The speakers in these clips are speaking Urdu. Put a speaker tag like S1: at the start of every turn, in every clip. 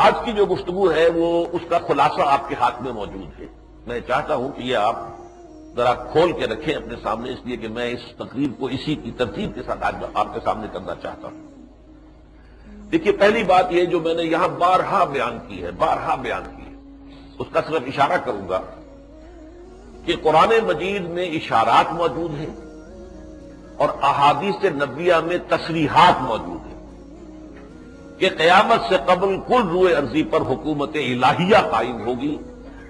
S1: آج کی جو گفتگو ہے وہ اس کا خلاصہ آپ کے ہاتھ میں موجود ہے. میں چاہتا ہوں کہ یہ آپ ذرا کھول کے رکھیں اپنے سامنے، اس لیے کہ میں اس تقریر کو اسی کی ترتیب کے ساتھ آج آپ کے سامنے کرنا چاہتا ہوں. دیکھیے، پہلی بات یہ جو میں نے یہاں بارہا بیان کی ہے اس کا صرف اشارہ کروں گا کہ قرآن مجید میں اشارات موجود ہیں اور احادیث نبویہ میں تصریحات موجود ہیں کہ قیامت سے قبل کل روئے ارضی پر حکومت الہیہ قائم ہوگی،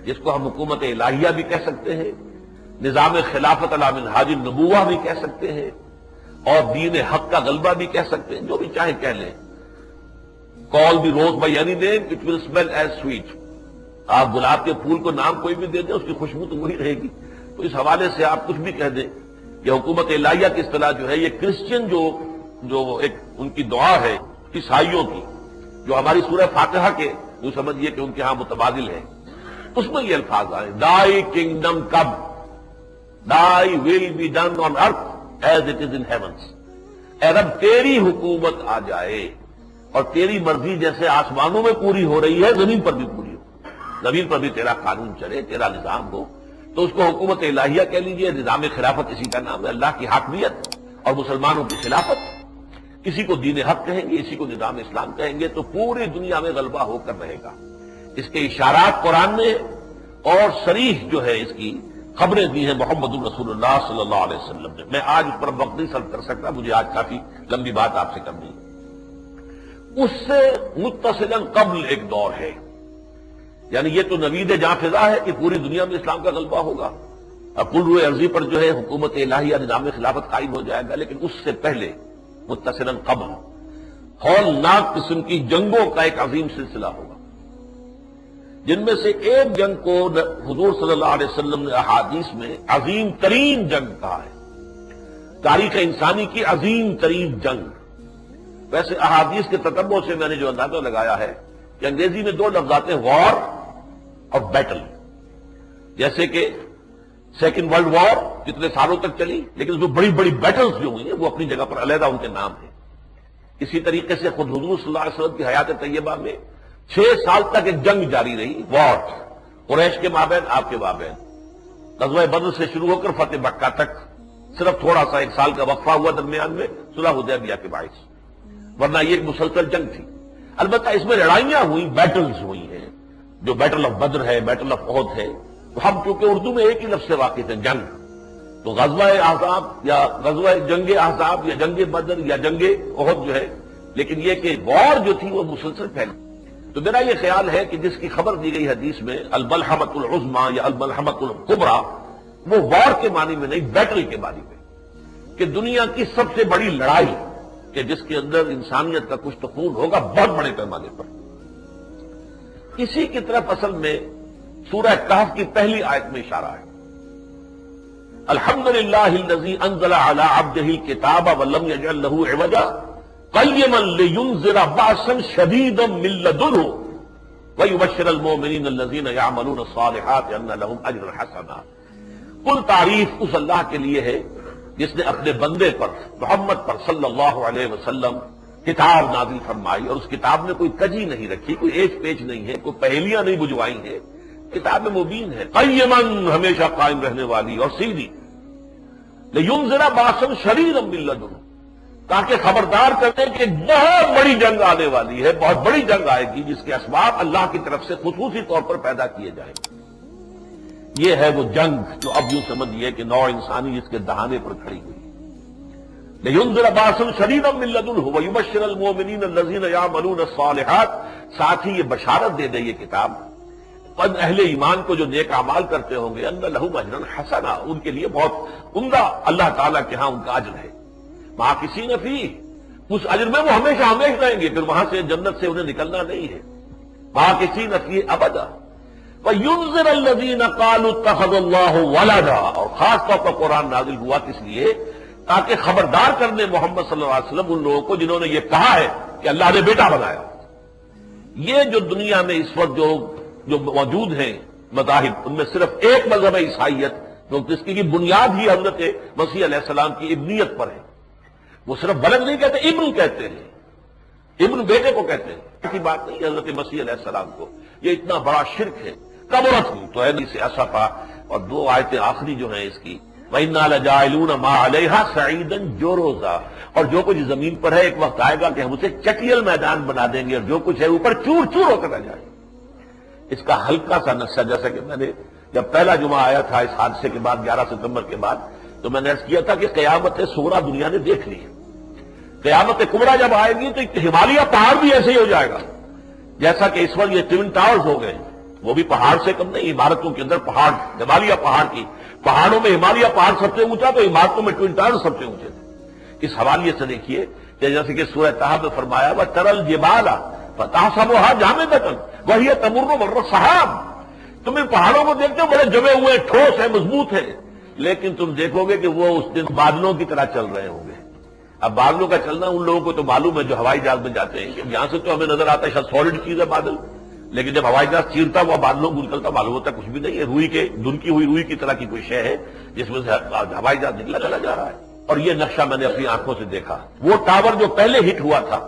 S1: جس کو ہم حکومت الہیہ بھی کہہ سکتے ہیں، نظام خلافت علی منہاج النبوہ بھی کہہ سکتے ہیں، اور دین حق کا غلبہ بھی کہہ سکتے ہیں، جو بھی چاہے کہہ لیں. Call the rose by any name it will smell as sweet. آپ گلاب کے پھول کو نام کوئی بھی دے دیں، اس کی خوشبو تو وہی رہے گی. تو اس حوالے سے آپ کچھ بھی کہہ دیں. یہ حکومت الہیہ کی اصطلاح جو ہے، یہ کرسچین جو ایک ان کی دعا ہے عیسائیوں کی، جو ہماری سورہ فاتحہ کے جو سمجھیے کہ ان کے ہاں متبادل ہیں، اس میں یہ الفاظ آئے: دائی kingdom come, thy will be done on earth as it is in heavens. اے رب، تیری حکومت آ جائے اور تیری مرضی جیسے آسمانوں میں پوری ہو رہی ہے زمین پر بھی پوری ہو، زمین پر بھی تیرا قانون چلے، تیرا نظام ہو. تو اس کو حکومت الہیہ کہہ لیجیے. نظام خلافت اسی کا نام ہے، اللہ کی حاکمیت اور مسلمانوں کی خلافت. کسی کو دین حق کہیں گے، اسی کو نظام اسلام کہیں گے، تو پوری دنیا میں غلبہ ہو کر رہے گا. اس کے اشارات قرآن میں اور صریح جو ہے اس کی خبریں دی ہیں محمد رسول اللہ صلی اللہ علیہ وسلم نے. میں آج اس پر وقت نہیں صرف کر سکتا، مجھے آج کافی لمبی بات آپ سے کرنی ہے. اس سے متصلاً قبل ایک دور ہے، یعنی یہ تو نوید جاں فضا ہے کہ پوری دنیا میں اسلام کا غلبہ ہوگا، اب کل روئے ارضی پر جو ہے حکومت الہیہ نظام خلافت قائم ہو جائے گا. لیکن اس سے پہلے متصلاً قبل ہولناک قسم کی جنگوں کا ایک عظیم سلسلہ ہوگا، جن میں سے ایک جنگ کو حضور صلی اللہ علیہ وسلم نے احادیث میں عظیم ترین جنگ کہا ہے، تاریخ انسانی کی عظیم ترین جنگ. ویسے احادیث کے تتبع سے میں نے جو اندازہ لگایا ہے کہ انگریزی میں دو لفظ آتے ہیں، وار اور بیٹل. جیسے کہ سیکنڈ ورلڈ وار کتنے سالوں تک چلی، لیکن جو بڑی بڑی بیٹلز جو ہوئی ہیں وہ اپنی جگہ پر علیحدہ ان کے نام ہیں. اسی طریقے سے خود حضور صلی اللہ علیہ وسلم کی حیات طیبہ میں 6 سال تک ایک جنگ جاری رہی، وار، قریش کے مابین، آپ کے مابین. غزوہ بدر سے شروع ہو کر فتح مکہ تک صرف تھوڑا سا 1 سال کا وقفہ ہوا درمیان میں صلح حدیبیہ کے باعث، ورنہ یہ ایک مسلسل جنگ تھی. البتہ اس میں لڑائیاں ہوئی، بیٹلز ہوئی ہیں، جو بیٹل آف بدر ہے، بیٹل آف احد ہے. تو ہم چونکہ اردو میں ایک ہی لفظ سے واقف ہیں، جنگ، تو غزوہ احزاب یا غزوہ جنگ احزاب یا جنگ بدر یا جنگ احد جو ہے، لیکن یہ کہ وار جو تھی وہ مسلسل پھیلی. تو میرا یہ خیال ہے کہ جس کی خبر دی گئی حدیث میں الملحمۃ العظمیٰ یا الملحمۃ الکبریٰ، وہ وار کے معنی میں نہیں، بیٹل کے معنی میں، کہ دنیا کی سب سے بڑی لڑائی کہ جس کے اندر انسانیت کا کچھ تو خون ہوگا بہت بڑے پیمانے پر. اسی کی طرف اصل میں سورہ کہف کی پہلی آیت میں اشارہ ہے: الحمدللہ الذی انزل علی عبدہ الکتاب ولم یجعل لہ عوجا قیما لینذر بأسا شدیدا من لدنہ ویبشر المؤمنین الذین یعملون الصالحات ان لہم اجرا حسنا. کل تعریف اس اللہ کے لیے ہے جس نے اپنے بندے پر محمد پر صلی اللہ علیہ وسلم کتاب نازل فرمائی، اور اس کتاب میں کوئی کجی نہیں رکھی، کوئی ایچ پیچ نہیں ہے، کوئی پہیلیاں نہیں بجوائی ہیں. کتاب مبین ہے، قیمن، ہمیشہ قائم رہنے والی اور سیدھی. لینذر بأسا شدیدا من لدنہ، تاکہ خبردار کرتے کہ بہت بڑی جنگ آنے والی ہے، بہت بڑی جنگ آئے گی جس کے اسباب اللہ کی طرف سے خصوصی طور پر پیدا کیے جائیں گے. یہ ہے وہ جنگ جو اب یوں سمجھیے کہ نوع انسانی اس کے دہانے پر کھڑی ہوئی. لینذر بأسا شدیدا من لدنہ ویبشر المؤمنین الذین یعملون الصالحات، ساتھ ہی یہ بشارت دے دے یہ کتاب ان اہل ایمان کو جو نیک اعمال کرتے ہوں گے، ان لہم اجرا حسنا، ان کے لیے بہت عمدہ اللہ تعالیٰ کے ہاں ان کا اجر ہے. ماکثین فیہ، اس اجر میں وہ ہمیشہ ہمیشہ رہیں گے، پھر وہاں سے جنت سے انہیں نکلنا نہیں ہے. ماکثین فیہ ابدا. وَيُنذِرَ الَّذِينَ قَالُوا اتَّخَذَ اللَّهُ وَلَدًا، اور خاص طور پر قرآن نازل ہوا کس لیے؟ تاکہ خبردار کرنے محمد صلی اللہ علیہ وسلم ان لوگوں کو جنہوں نے یہ کہا ہے کہ اللہ نے بیٹا بنایا. یہ جو دنیا میں اس وقت جو موجود ہیں مذاہب، ان میں صرف ایک مذہب ہے عیسائیت، جو جس کی بنیاد ہی حضرت مسیح علیہ السلام کی ابنیت پر ہے. وہ صرف ولد نہیں کہتے، ابن کہتے ہیں. ابن بیٹے کو کہتے ہیں، ایسی بات نہیں حضرت مسیح علیہ السلام کو. یہ اتنا بڑا شرک ہے. کبرت تو ہے سے اسفا. اور دو آیتیں آخری جو ہیں اس کی، وَإِنَّا لَجَاعِلُونَ مَا عَلَيْهَا صَعِيدًا جُرُزًا، اور جو کچھ زمین پر ہے ایک وقت آئے گا کہ ہم اسے چٹیل میدان بنا دیں گے اور جو کچھ ہے اوپر چور چور ہو کر رہ جائے. اس کا ہلکا سا نقشہ، جیسا کہ میں نے جب پہلا جمعہ آیا تھا اس حادثے کے بعد 11 ستمبر کے بعد، تو میں نے عرض کیا تھا کہ قیامت صغریٰ دنیا نے دیکھ لی ہے. قیامت کبریٰ جب آئے گی تو ہمالیہ پہاڑ بھی ایسے ہی ہو جائے گا جیسا کہ اس وقت یہ ٹوین ٹاورز ہو گئے. وہ بھی پہاڑ سے کم نہیں، عمارتوں کے اندر پہاڑ، ہمالیہ پہاڑ کی، پہاڑوں میں ہمالیہ پہاڑ سب سے اونچا تو عمارتوں میں ٹوین ٹاورز سب سے اونچے تھے. اس حوالے سے دیکھیے کہ جیسے کہ سورہ طہ میں فرمایا وَتَرَى الْجِبَالَ فَتَحْسَبُهَا جَامِدَةً وَهِيَ تَمُرُّ مَرَّ السَّحَابِ. تم ان پہاڑوں کو دیکھتے ہو بڑے جمے ہوئے، ٹھوس ہے، مضبوط ہے، لیکن تم دیکھو گے کہ وہ اس دن بادلوں کی طرح چل رہے ہوں گے. اب بادلوں کا چلنا ان لوگوں کو تو معلوم ہے جو ہوائی جہاز میں جاتے ہیں کہ یہاں سے تو ہمیں نظر آتا ہے شاید سالڈ چیز ہے بادل، لیکن جب ہوائی جہاز چیرتا ہوا بادلوں کو نکلتا معلوم ہوتا کچھ بھی نہیں ہے، روئی کے دھنکی ہوئی روئی کی طرح کی کوئی شے ہے جس میں سے ہوائی جہاز نکلا چلا جا رہا ہے. اور یہ نقشہ میں نے اپنی آنکھوں سے دیکھا. وہ ٹاور جو پہلے ہٹ ہوا تھا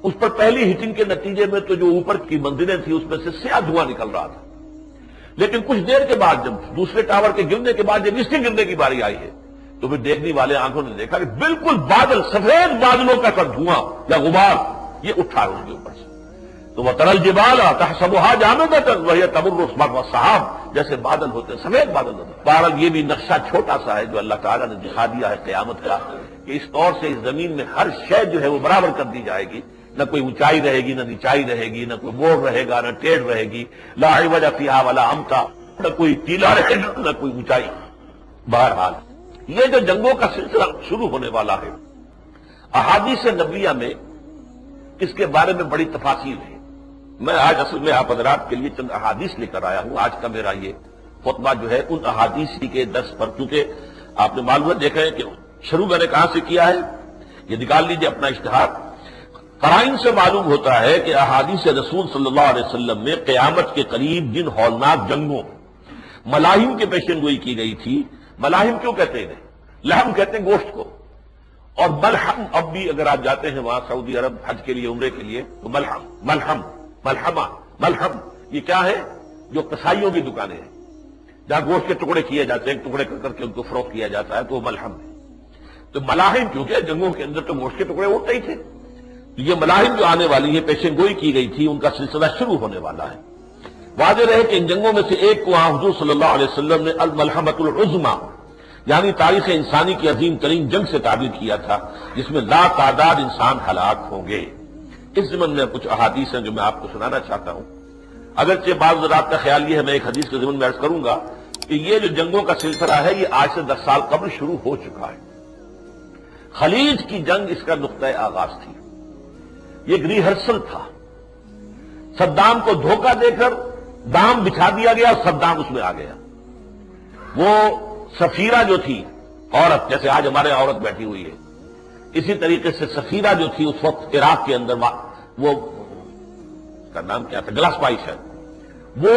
S1: اس پر پہلی ہٹنگ کے نتیجے میں تو جو اوپر کی منزلیں تھیں اس میں سے سیاہ دھواں نکل رہا تھا، لیکن کچھ دیر کے بعد جب دوسرے ٹاور کے گرنے کے بعد جب اس کے گرنے کی باری آئی ہے تو پھر دیکھنے والے آنکھوں نے دیکھا کہ بالکل بادل، سفید بادلوں کا سا دھواں یا غبار یہ اٹھا ہے اس کے اوپر سے. تو وَتَرَى الْجِبَالَ تَحْسَبُهَا جَامِدَةً وَهِيَ تَمُرُّ مَرَّ السَّحَابِ، جیسے بادل ہوتے ہیں، سفید بادل ہوتے ہیں. بہرحال یہ بھی نقشہ چھوٹا سا ہے جو اللہ تعالیٰ نے دکھا دیا ہے قیامت کا، کہ اس طور سے اس زمین میں ہر شے جو ہے وہ برابر کر دی جائے گی. نہ کوئی اونچائی رہے گی، نہ نیچائی رہے گی، نہ کوئی موڑ رہے گا، نہ ٹیڑھ رہے گی. لا عوج فیہا ولا امتا، نہ کوئی ٹیلا رہے گا نہ کوئی اونچائی. بہرحال یہ جو جنگوں کا سلسلہ شروع ہونے والا ہے، احادیث نبویہ میں اس کے بارے میں بڑی تفاصیل ہے. میں آج اصل میں آپ حضرات کے لیے چند احادیث لے کر آیا ہوں. آج کا میرا یہ خطبہ جو ہے ان احادیث کے درس پر، کیونکہ آپ نے معلومات دیکھا ہے کہ شروع میں نے کہاں سے کیا ہے، یہ نکال لیجیے اپنا اشتہار. قرائن سے معلوم ہوتا ہے کہ احادیث رسول صلی اللہ علیہ وسلم میں قیامت کے قریب جن ہولناک جنگوں، ملاحم کے پیشن گوئی کی گئی تھی. ملاحم کیوں کہتے ہیں؟ لحم کہتے ہیں گوشت کو. اور ملحم، اب بھی اگر آپ جاتے ہیں وہاں سعودی عرب حج کے لیے، عمرے کے لیے، تو ملحم یہ کیا ہے؟ جو قصائیوں کی دکانیں ہیں جہاں گوشت کے ٹکڑے کیے جاتے ہیں، ٹکڑے کر کے ان کو فروخت کیا جاتا ہے، تو وہ ملحم ہے. تو ملاحم کیونکہ جنگوں کے اندر تو گوشت کے ٹکڑے ہوتے ہی تھے، تو یہ ملاحم جو آنے والی ہے پیشن گوئی کی گئی تھی، ان کا سلسلہ شروع ہونے والا ہے. واضح رہے کہ ان جنگوں میں سے ایک کو حضور صلی اللہ علیہ وسلم نے الملحمۃ العظمیٰ، یعنی تاریخ انسانی کی عظیم ترین جنگ سے تعبیر کیا تھا، جس میں لا تعداد انسان ہلاک ہوں گے. اس ضمن میں کچھ احادیث ہیں جو میں آپ کو سنانا چاہتا ہوں. اگرچہ بعض حضرات کا خیال یہ ہے، میں ایک حدیث کے ضمن میں عرض کروں گا کہ یہ جو جنگوں کا سلسلہ ہے یہ آج سے 10 سال قبل شروع ہو چکا ہے. خلیج کی جنگ اس کا نقطۂ آغاز تھی، یہ ایک ریہرسل تھا. صدام کو دھوکہ دے کر دام بچھا دیا گیا اور صدام اس میں آ گیا. وہ سفیرہ جو تھی عورت، جیسے آج ہمارے عورت بیٹھی ہوئی ہے، اسی طریقے سے سفیرہ جو تھی اس وقت عراق کے اندر، وہ اس کا نام کیا تھا، گلاس پائش ہے، وہ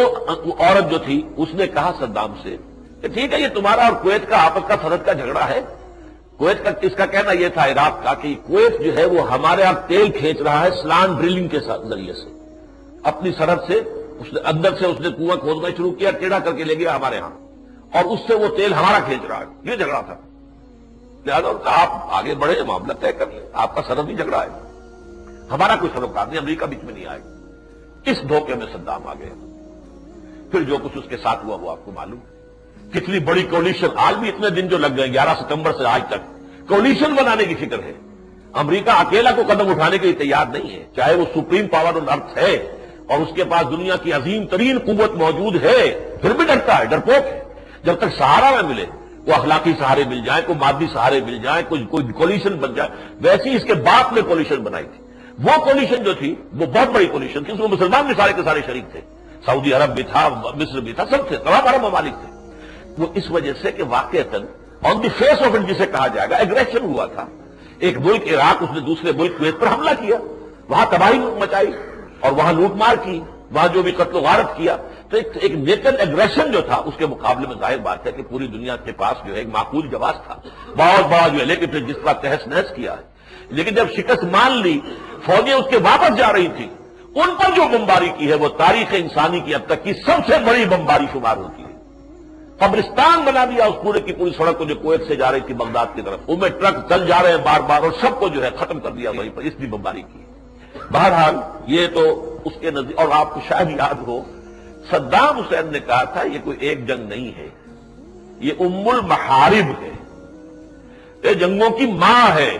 S1: عورت جو تھی اس نے کہا صدام سے کہ ٹھیک ہے یہ تمہارا اور کویت کا آپس کا سرحد کا جھگڑا ہے. کویت کا اس کا کہنا یہ تھا عراق کا کہ کویت جو ہے وہ ہمارے آپ تیل کھینچ رہا ہے سلان ڈرلنگ کے ذریعے سے، اپنی سرحد سے اس نے اندر سے اس نے کنواں کھودنا شروع کیا، ٹیڑھا کر کے لے گیا ہمارے ہاں، اور اس سے وہ تیل ہمارا کھینچ رہا ہے. یہ جھگڑا تھا. لہٰذا آپ آگے بڑھے، معاملہ طے کر لیں، آپ کا سرحدی جھگڑا ہے، ہمارا کوئی سروکار نہیں، امریکہ بیچ میں نہیں آئے. اس دھوکے میں صدام آ گیا. پھر جو کچھ اس کے ساتھ ہوا وہ آپ کو معلوم ہے. کتنی بڑی کولیشن، آج بھی اتنے دن جو لگ گئے 11 ستمبر سے آج تک کولیشن بنانے کی فکر ہے. امریکہ اکیلا کو قدم اٹھانے کے لیے تیار نہیں ہے، چاہے وہ سپریم پاور آن ارتھ ہے اور اس کے پاس دنیا کی عظیم ترین قوت موجود ہے، پھر بھی ڈرتا ہے، ڈرپوک ہے. جب تک سہارا نہ ملے، وہ اخلاقی سہارے مل جائیں، کوئی مادی سہارے مل جائیں، کوئی کولیشن بن جائے. ویسی اس کے باپ نے کولیشن بنائی تھی. وہ کولیشن جو تھی وہ بہت بڑی کولیشن تھی، اس میں مسلمان بھی سارے کے سارے شریک تھے، سعودی عرب بھی تھا، مصر بھی تھا، سب تھے، تمام عرب ممالک تھے. وہ اس وجہ سے کہ واقعتاً آن دی فیس آف اٹ جسے کہا جائے گا ایگریشن ہوا تھا. ایک ملک عراق، اس نے دوسرے ملک کویت پر حملہ کیا، وہاں تباہی مچائی اور وہاں لوٹ مار کی، وہاں جو بھی قتل و غارت کیا. تو ایک نیٹل ایگریشن جو تھا اس کے مقابلے میں ظاہر بات ہے کہ پوری دنیا کے پاس جو ہے ایک معقول جواز تھا، بہت بڑا جو ہے، لیکن پھر جس طرح تہس نہس کیا ہے. لیکن جب شکست مان لی، فوجیں اس کے واپس جا رہی تھی، ان پر جو بمباری کی ہے وہ تاریخ انسانی کی اب تک کی سب سے بڑی بمباری شمار ہوتی ہے۔ قبرستان بنا دیا اس پورے کی پوری سڑک کو جو کویت سے جا رہی تھی بغداد کی طرف، ان میں ٹرک چل جا رہے ہیں بار بار، اور سب کو جو ہے ختم کر دیا وہیں پر، اس کی بمباری کی۔ بہرحال یہ تو اس کے نزدیک، اور آپ کو شاید یاد ہو صدام حسین نے کہا تھا یہ کوئی ایک جنگ نہیں ہے، یہ ام المحارب ہے، یہ جنگوں کی ماں ہے۔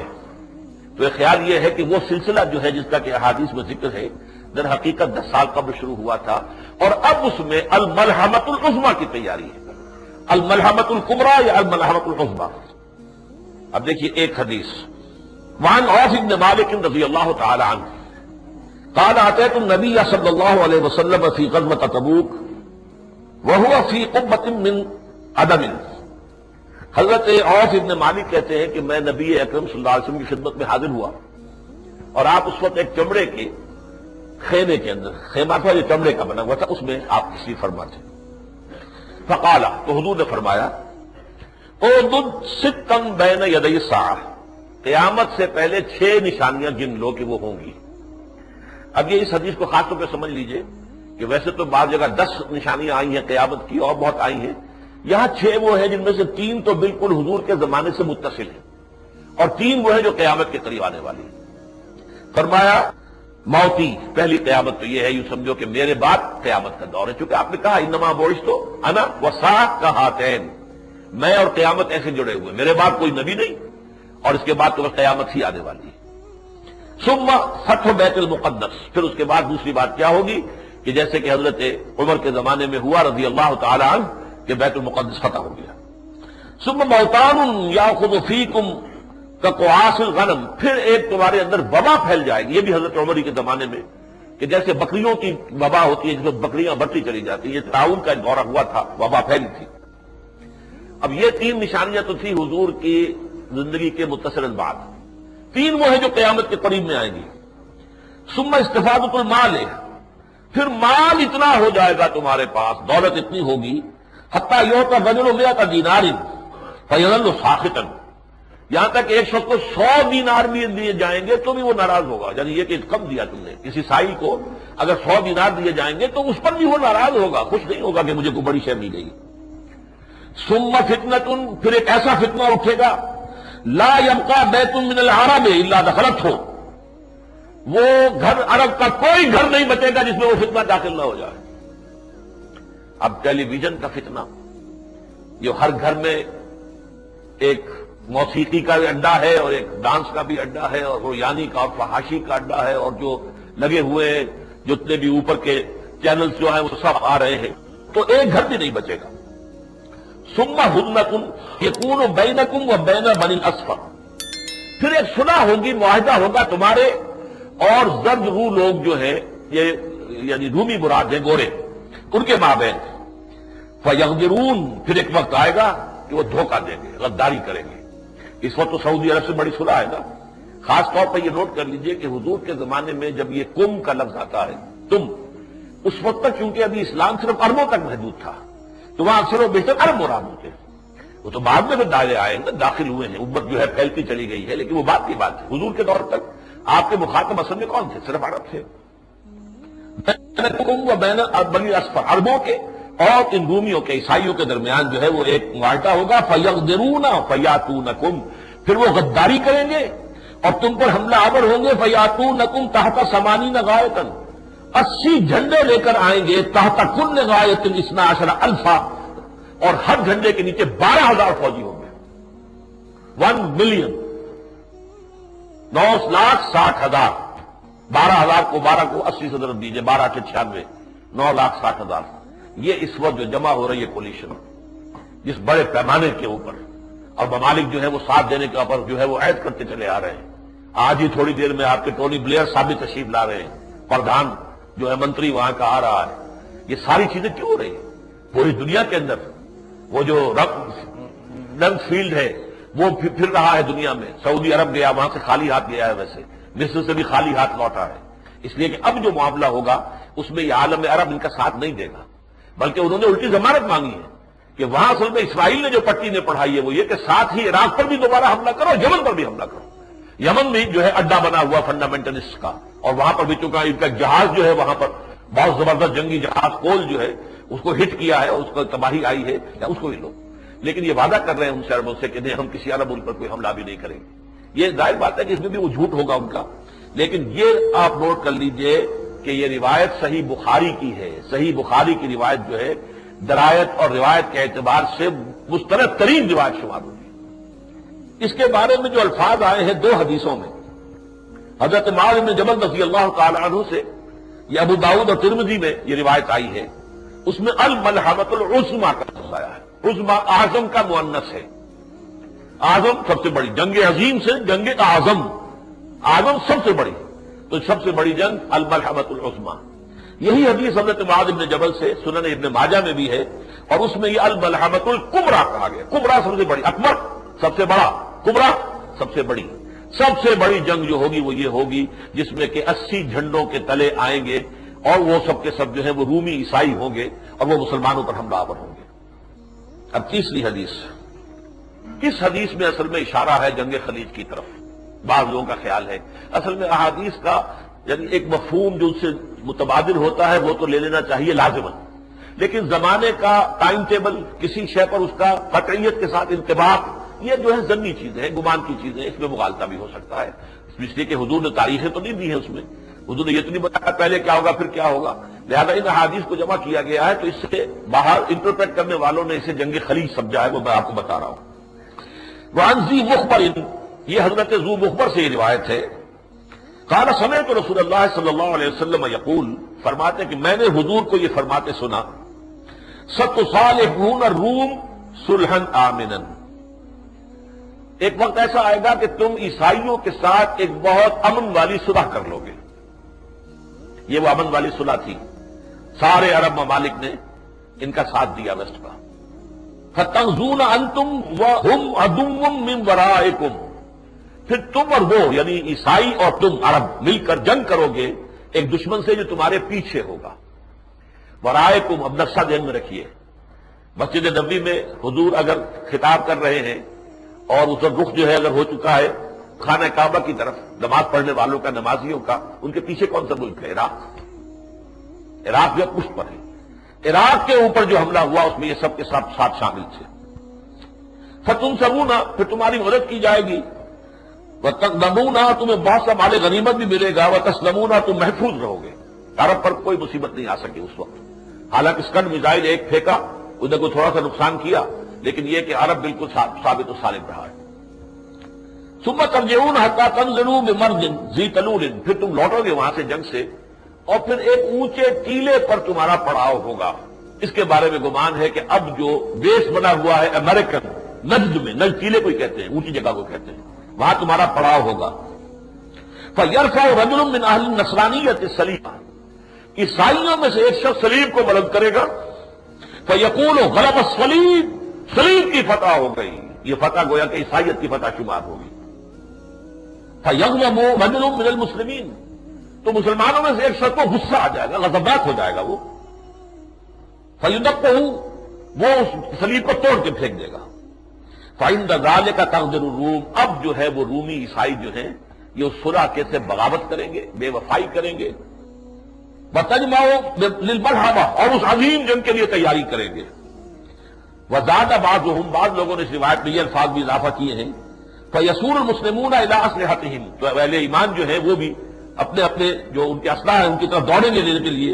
S1: تو خیال یہ ہے کہ وہ سلسلہ جو ہے جس کا کہ احادیث میں ذکر ہے، در حقیقت 10 سال قبل شروع ہوا تھا، اور اب اس میں الملحمۃ العظمیٰ کی تیاری ہے، الملحمۃ الکبریٰ یا الملحمۃ العظمیٰ۔ اب دیکھیے ایک حدیث، وعن عوف بن مالک رضی اللہ تعالی عنہ قال اتيت النبي صلی اللہ علیہ وسلم فی غزوۃ تبوک وهو فی قبۃ من عدم۔ حضرت عوف بن مالک کہتے ہیں کہ میں نبی اکرم صلی اللہ علیہ وسلم کی خدمت میں حاضر ہوا، اور آپ اس وقت ایک چمڑے کے خیمے کے اندر، خیمہ تھا جو چمڑے کا بنا ہوا تھا، اس میں آپ تشریف فرما تھے۔ فقال، تو حضور نے فرمایا، اعدد ستا بین یدی الساعہ، قیامت سے پہلے 6 نشانیاں گن لو کہ وہ ہوں گی۔ اب یہ اس حدیث کو خاص طور پہ سمجھ لیجئے کہ ویسے تو بعض جگہ 10 نشانیاں آئی ہیں قیامت کی، اور بہت آئی ہیں، یہاں 6 وہ ہیں جن میں سے 3 تو بالکل حضور کے زمانے سے متصل ہیں، اور 3 وہ ہیں جو قیامت کے قریب آنے والی ہیں۔ فرمایا موتی، پہلی قیامت تو یہ ہے، یوں سمجھو کہ میرے بعد قیامت کا دور ہے، چونکہ آپ نے کہا انما بعثت انا وساعۃ کہاتین، میں اور قیامت ایسے جڑے ہوئے، میرے بعد کوئی نبی نہیں، اور اس کے بعد تو بس قیامت ہی آنے والی ہے۔ ثم فتح بیت المقدس، پھر اس کے بعد دوسری بات کیا ہوگی کہ جیسے کہ حضرت عمر کے زمانے میں ہوا رضی اللہ تعالی عنہ کہ بیت المقدس فتح ہو گیا۔ ثم موتان یاخذ فیکم کقعاص الغنم، پھر ایک تمہارے اندر وبا پھیل جائے گی، یہ بھی حضرت عمر کے زمانے میں، کہ جیسے بکریوں کی وبا ہوتی ہے جس میں بکریاں بڑھتی چلی جاتی ہیں، یہ تعاون کا ایک دورہ ہوا تھا، وبا پھیلی تھی۔ اب یہ 3 نشانیاں تو تھی حضور کی زندگی کے متصل بعد، 3 وہ ہیں جو قیامت کے قریب میں آئیں گی۔ ثم استفادۃ المال، پھر مال اتنا ہو جائے گا تمہارے پاس، دولت اتنی ہوگی، حتی یعطی الرجل 100 دینار فیظل ساخطا، یہاں تک ایک شخص کو 100 دینار بھی دیے جائیں گے تو بھی وہ ناراض ہوگا، یعنی یہ کہ کم دیا تم نے، کسی سائی کو اگر 100 دینار دیے جائیں گے تو اس پر بھی وہ ناراض ہوگا، خوش نہیں ہوگا کہ مجھے کوئی بڑی شے مل گئی۔ ثم فتنۃ، پھر ایک ایسا فتنہ اٹھے گا، لا یبقى بیت من العرب الا دخلتہ، وہ گھر عرب کا کوئی گھر نہیں بچے گا جس میں وہ فتنہ داخل نہ ہو جائے۔ اب ٹیلی ویژن کا فتنہ، جو ہر گھر میں ایک موسیقی کا بھی اڈا ہے اور ایک ڈانس کا بھی اڈا ہے، اور وہ یعنی کا اور فحاشی کا اڈا ہے، اور جو لگے ہوئے ہیں جتنے بھی اوپر کے چینلز جو ہیں وہ سب آ رہے ہیں، تو ایک گھر بھی نہیں بچے گا۔ ثم ہدنۃ یکون بینکم و بین بنی الاصفر، پھر ایک صلح ہوگی، معاہدہ ہوگا تمہارے اور زرد رو لوگ جو ہیں، یہ یعنی رومی مراد ہیں، گورے، ان کے مابین۔ فیغدرون، پھر ایک وقت آئے گا کہ وہ دھوکہ دیں گے، غداری کریں گے۔ اس وقت تو سعودی عرب سے بڑی صلح ہے نا، خاص طور پر یہ نوٹ کر لیجئے کہ حضور کے زمانے میں جب یہ کم کا لفظ آتا ہے، تم، اس وقت تک کیونکہ ابھی اسلام صرف عربوں تک محدود تھا، تو وہاں اکثر و بیشتر عرب مراد ہوتے ہیں، وہ تو بعد میں دائرے آئے ہیں، داخل ہوئے ہیں، امت جو ہے پھیلتی چلی گئی ہے، لیکن وہ بات کی بات ہے، حضور کے دور تک آپ کے مخاطب اصل میں کون تھے؟ صرف عرب تھے۔ بین بنی اصفر، عربوں کے اور ان رومیوں کے، عیسائیوں کے درمیان جو ہے وہ ایک معاہدہ ہوگا، فیغدرون فیاتونکم، پھر وہ غداری کریں گے اور تم پر حملہ آور ہوں گے، فیاتونکم تحت 80 غایۃ، 80 جھنڈے لے کر آئیں گے، تحت کل غایۃ 12 الفا، اور ہر جھنڈے کے نیچے 12,000 فوجی ہوں گے، 1 ملین، 9,60,000، 12,000 کو 12 کو 80 سے ضرب دیجئے، 12 کے 96، 9,60,000۔ یہ اس وقت جو جمع ہو رہی ہے کولیشن، جس بڑے پیمانے کے اوپر، اور ممالک جو ہے وہ ساتھ دینے کے اوپر جو ہے وہ عہد کرتے چلے آ رہے ہیں۔ آج ہی تھوڑی دیر میں آپ کے ٹونی بلیئر صاحب بھی تشریف لا رہے ہیں، پردھان جو ہے منتری وہاں کا آ رہا ہے۔ یہ ساری چیزیں کیوں ہو رہی ہیں پوری دنیا کے اندر؟ وہ جو رنگ فیلڈ ہے وہ پھر رہا ہے دنیا میں، سعودی عرب گیا، وہاں سے خالی ہاتھ گیا ہے، ویسے مصر سے بھی خالی ہاتھ لوٹا ہے، اس لیے کہ اب جو معاملہ ہوگا اس میں یہ عالم عرب ان کا ساتھ نہیں دے گا، بلکہ انہوں نے الٹی ضمانت مانگی ہے کہ وہاں اصل میں اسرائیل نے جو پٹی نے پڑھائی ہے وہ یہ کہ ساتھ ہی عراق پر بھی دوبارہ حملہ کرو، یمن پر بھی حملہ کرو، یمن میں جو ہے اڈا بنا ہوا فنڈامنٹلسٹ کا، اور وہاں پر بھی چونکہ ان کا جہاز جو ہے وہاں پر بہت زبردست جنگی جہاز کول جو ہے اس کو ہٹ کیا ہے اور اس کو تباہی آئی ہے، یا اس کو بھی لو، لیکن یہ وعدہ کر رہے ہیں ان سے عربوں سے کہ نہیں ہم کسی عرب ملک پر کوئی حملہ بھی نہیں کریں گے۔ یہ ظاہر بات ہے کہ اس میں بھی وہ جھوٹ ہوگا ان کا، لیکن یہ آپ نوٹ کر لیجئے کہ یہ روایت صحیح بخاری کی ہے۔ صحیح بخاری کی روایت جو ہے درایت اور روایت کے اعتبار سے مستند ترین روایت شمار ہوتی ہے۔ اس کے بارے میں جو الفاظ آئے ہیں دو حدیثوں میں، حضرت معاذ بن جبل رضی اللہ تعالی عنہ سے، یہ ابو داؤد اور ترمذی میں یہ روایت آئی ہے، اس میں الملحمۃ العظمی کا لفظ آیا ہے۔ عظمی اعظم کا مؤنث ہے، اعظم سب سے بڑی، جنگ عظیم سے جنگ اعظم، اعظم سب سے بڑی، تو سب سے بڑی جنگ الملحمۃ العظمی۔ یہی حدیث حضرت معاذ بن جبل سے سنن ابن ماجہ میں بھی ہے، اور اس میں یہ الملحمۃ الکبریٰ کہا گیا۔ کبریٰ سب سے بڑی، اکبر سب سے بڑا، کبریٰ سب سے بڑی۔ سب سے بڑی جنگ جو ہوگی وہ یہ ہوگی جس میں کہ 80 جھنڈوں کے تلے آئیں گے، اور وہ سب کے سب جو ہے وہ رومی عیسائی ہوں گے، اور وہ مسلمانوں پر حملہ آور ہوں گے۔ اب تیسری حدیث، کس حدیث میں اصل میں اشارہ ہے جنگ خلیج کی طرف؟ بعض لوگوں کا خیال ہے اصل میں احادیث کا یعنی ایک مفہوم جو اس سے متبادل ہوتا ہے وہ تو لے لینا چاہیے لازماً، لیکن زمانے کا ٹائم ٹیبل، کسی شے پر اس کا قطعیت کے ساتھ انطباق، یہ جو ہے ضمنی چیزیں ہیں، گمان کی چیزیں، اس میں مغالطہ بھی ہو سکتا ہے، اس لیے کہ حضور نے تاریخیں تو نہیں دی ہیں، اس میں حضور نے یہ تو نہیں بتایا پہلے کیا ہوگا پھر کیا ہوگا، لہذا ان احادیث کو جمع کیا گیا ہے، تو اس سے باہر انٹرپریٹ کرنے والوں نے اسے جنگ خلیج سمجھا ہے، وہ میں آپ کو بتا رہا ہوں۔ وعن ذی مخبر، یہ حضرت ذو مخبر سے یہ روایت ہے، قال سمعت رسول اللہ صلی اللہ علیہ وسلم یقول، فرماتے کہ میں نے حضور کو یہ فرماتے سنا، ستصالحون الروم صلحا آمنا، ایک وقت ایسا آئے گا کہ تم عیسائیوں کے ساتھ ایک بہت امن والی صلح کر لو گے۔ یہ وہ امن والی صلح تھی، سارے عرب ممالک نے ان کا ساتھ دیا ویسٹ کا۔ فتغزون انتم وهم عدو من ورائکم، پھر تم اور وہ یعنی عیسائی اور تم عرب مل کر جنگ کرو گے ایک دشمن سے جو تمہارے پیچھے ہوگا۔ ورائکم، اب نقشہ ذہن میں رکھیے، مسجد نبوی میں حضور اگر خطاب کر رہے ہیں اور اس وقت رخ جو ہے اگر ہو چکا ہے خانہ کعبہ کی طرف، نماز پڑھنے والوں کا، نمازیوں کا، ان کے پیچھے کون سا ملک ہے؟ عراق۔ عراق جو پشت پر ہے، عراق کے اوپر جو حملہ ہوا اس میں یہ سب کے ساتھ شامل تھے۔ فتنصرون، پھر تمہاری مدد کی جائے گی، وتغنمون، تمہیں بہت سا مال غنیمت بھی ملے گا، وتسلمون، تم محفوظ رہو گے، عرب پر کوئی مصیبت نہیں آ سکی اس وقت۔ حالانکہ اسکڈ میزائل ایک پھینکا، ادھر کو تھوڑا سا نقصان کیا، لیکن یہ کہ عرب بالکل ثابت و سالم رہا ہے۔ ثم ترجعون حتى تنزلوا بمرج ذی طلول، پھر تم لوٹو گے وہاں سے جنگ سے، اور پھر ایک اونچے ٹیلے پر تمہارا پڑاؤ ہوگا۔ اس کے بارے میں گمان ہے کہ اب جو بیس بنا ہوا ہے امریکن نجد میں، نجد ٹیلے کو کہتے ہیں، اونچی جگہ کو کہتے ہیں، وہاں تمہارا پڑاؤ ہوگا۔ فَيَرْفَعُ رَجُلٌ مِّنْ أَهْلِ النَّصْرَانِيَّةِ الصَّلِيبَ، عیسائیوں میں سے ایک شخص صلیب کو بلند کرے گا، فَيَقُولُ غَلَبَ الصَّلِيبُ، صلیب کی فتح ہو گئی، یہ فتح گویا کہ عیسائیت کی فتح شمار ہوگی۔ فَيَغْضَبُ رَجُلٌ مِّنَ الْمُسْلِمِينَ، تو مسلمانوں میں سے ایک شخص کو غصہ آ جائے گا، غضبناک ہو جائے گا وہ، فَيُدَقُّهُ، وہ اس صلیب کو توڑ کے پھینک دے گا۔ فَعِندَ ذَلِكَ تَغْدِرُ الرُّومُ، اب جو ہے وہ رومی عیسائی جو ہیں یہ اس صلح کے سے بغاوت کریں گے، بے وفائی کریں گے، وَتَجْمَعُ لِلْمَلْحَمَةِ، اور اس عظیم جنگ کے لیے تیاری کریں گے۔ وَزَادَ بَعْضُهُمْ، بعض لوگوں نے اس روایت میں یہ الفاظ بھی اضافہ کیے ہیں، فَيَسُورُ الْمُسْلِمُونَ إِلَىٰ أَسْلِحَتِهِمْ، تو اہل ایمان جو ہے وہ بھی اپنے اپنے جو ان کے اسلحہ ہیں ان کی طرف دوڑیں گے لینے کے لیے،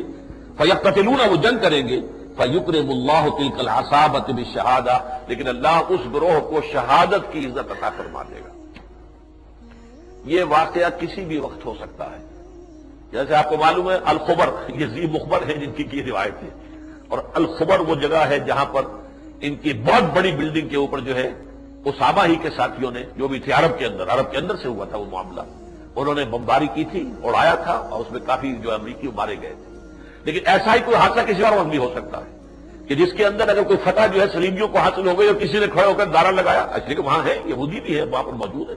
S1: فَيَقْتَتِلُونَ، وہ جنگ کریں گے، فَيُكْرِمُ اللَّهُ تِلْكَ الْعَصَابَةَ بِالشَّهَادَةِ، لیکن اللہ اس گروہ کو شہادت کی عزت عطا فرما دے گا۔ یہ واقعہ کسی بھی وقت ہو سکتا ہے، جیسے آپ کو معلوم ہے الخبر، یہ ذی مخبر ہے جن کی روایت ہے، اور الخبر وہ جگہ ہے جہاں پر ان کی بہت بڑی بلڈنگ کے اوپر جو ہے اسامہ ہی کے ساتھیوں نے، جو بھی تھے عرب کے اندر سے ہوا تھا وہ معاملہ، انہوں نے بمباری کی تھی، اڑایا تھا، اور اس میں کافی جو امریکی مارے گئے تھے۔ لیکن ایسا ہی کوئی حادثہ کسی اور وقت بھی ہو سکتا ہے کہ جس کے اندر اگر کوئی فتح جو ہے صلیبیوں کو حاصل ہو گئی اور کسی نے کھڑے ہو کر نعرہ لگایا، ایسے کہ وہاں ہے یہودی بھی ہے وہاں پر موجود ہے،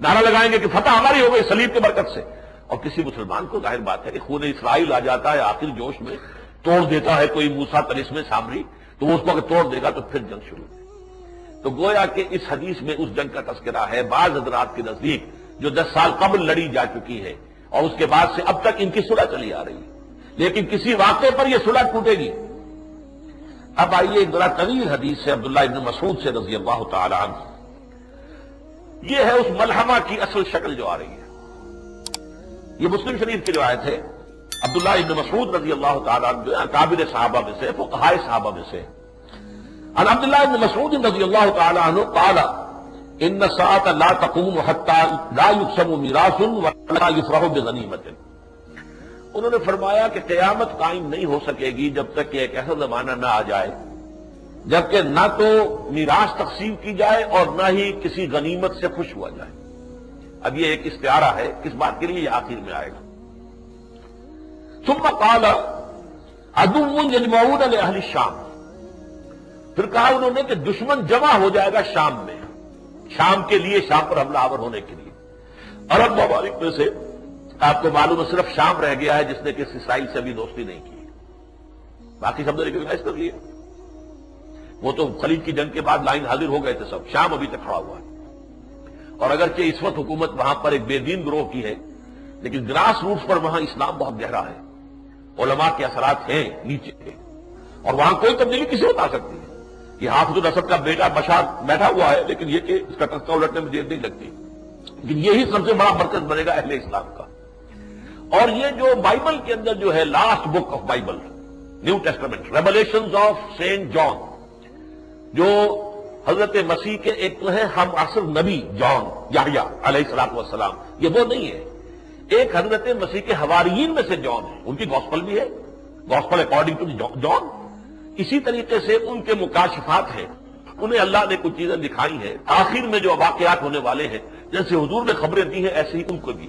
S1: نعرہ لگائیں گے کہ فتح ہماری ہو گئی صلیب کی برکت سے، اور کسی مسلمان کو ظاہر بات ہے کہ خون اسرائیل آ جاتا ہے آخر جوش میں، توڑ دیتا ہے کوئی موسیٰ طلسم سامری، تو وہ اس کو اگر توڑ دے گا تو پھر جنگ شروع ہے۔ تو گویا کہ اس حدیث میں اس جنگ کا تذکرہ ہے۔ بعض حضرات کے نزدیک جو 10 سال قبل لڑی جا چکی ہے اور اس کے بعد سے اب تک ان کی صلح چلی آ رہی ہے، لیکن کسی واقعے پر یہ صلح ٹوٹے گی۔ اب آئیے ایک بڑا طویل حدیث ہے عبداللہ ابن مسعود سے رضی اللہ تعالی عنہ، یہ ہے اس ملحمہ کی اصل شکل جو آ رہی ہے۔ یہ مسلم شریف کی روایت ہے، عبداللہ ابن مسعود رضی اللہ تعالی عنہ جو اکابر صحابہ میں سے، فقہاء صحابہ میں سے، عن عبداللہ ابن مسعود رضی اللہ تعالی عنہ قال ان الساعة لا تقوم حتى لا يقسم میراث ولا يفرح بغنیمۃ۔ انہوں نے فرمایا کہ قیامت قائم نہیں ہو سکے گی جب تک کہ ایک ایسا زمانہ نہ آ جائے جبکہ نہ تو میراث تقسیم کی جائے اور نہ ہی کسی غنیمت سے خوش ہوا جائے۔ اب یہ ایک استعارہ ہے، کس بات کے لیے؟ یہ آخر میں آئے گا۔ ثم قال عدو یجمعون لاہل الشام، پھر کہا انہوں نے کہ دشمن جمع ہو جائے گا شام میں، شام کے لیے، شام پر حملہ آور ہونے کے لیے۔ عرب ممالک میں سے آپ کو معلوم ہے صرف شام رہ گیا ہے جس نے کہ اسرائیل سے بھی دوستی نہیں کی، باقی سب نے ریکگنائز کر لیے۔ وہ تو خلیج کی جنگ کے بعد لائن حاضر ہو گئے تھے سب، شام ابھی تک کھڑا ہوا ہے۔ اور اگرچہ اس وقت حکومت وہاں پر ایک بے دین گروہ کی ہے، لیکن گراس روٹس پر وہاں اسلام بہت گہرا ہے، علماء کے اثرات ہیں نیچے کے، اور وہاں کوئی تبدیلی کسی وقت آ سکتی ہے۔ یہ حافظ الاسد کا بیٹا بشار بیٹھا ہوا ہے، لیکن یہ کہ اس کا تختہ الٹنے میں دیر نہیں لگتی، لیکن یہی سب سے بڑا مرکز بنے گا اہل اسلام کا۔ اور یہ جو بائبل کے اندر جو ہے last book of Bible, New Testament, Revelations of Saint John, جو حضرت مسیح کے ایک تو ہے ہم عصر نبی جان یحییٰ علیہ الصلوۃ والسلام، یہ وہ نہیں ہے، ایک حضرت مسیح کے حواریین میں سے جان ہے، ان کی گاسپل بھی ہے، گاسپل اکارڈنگ ٹو جان۔ اسی طریقے سے ان کے مکاشفات ہیں، انہیں اللہ نے کچھ چیزیں دکھائی ہیں، آخر میں جو واقعات ہونے والے ہیں جیسے حضور نے خبریں دی ہیں ایسے ہی ان کو بھی،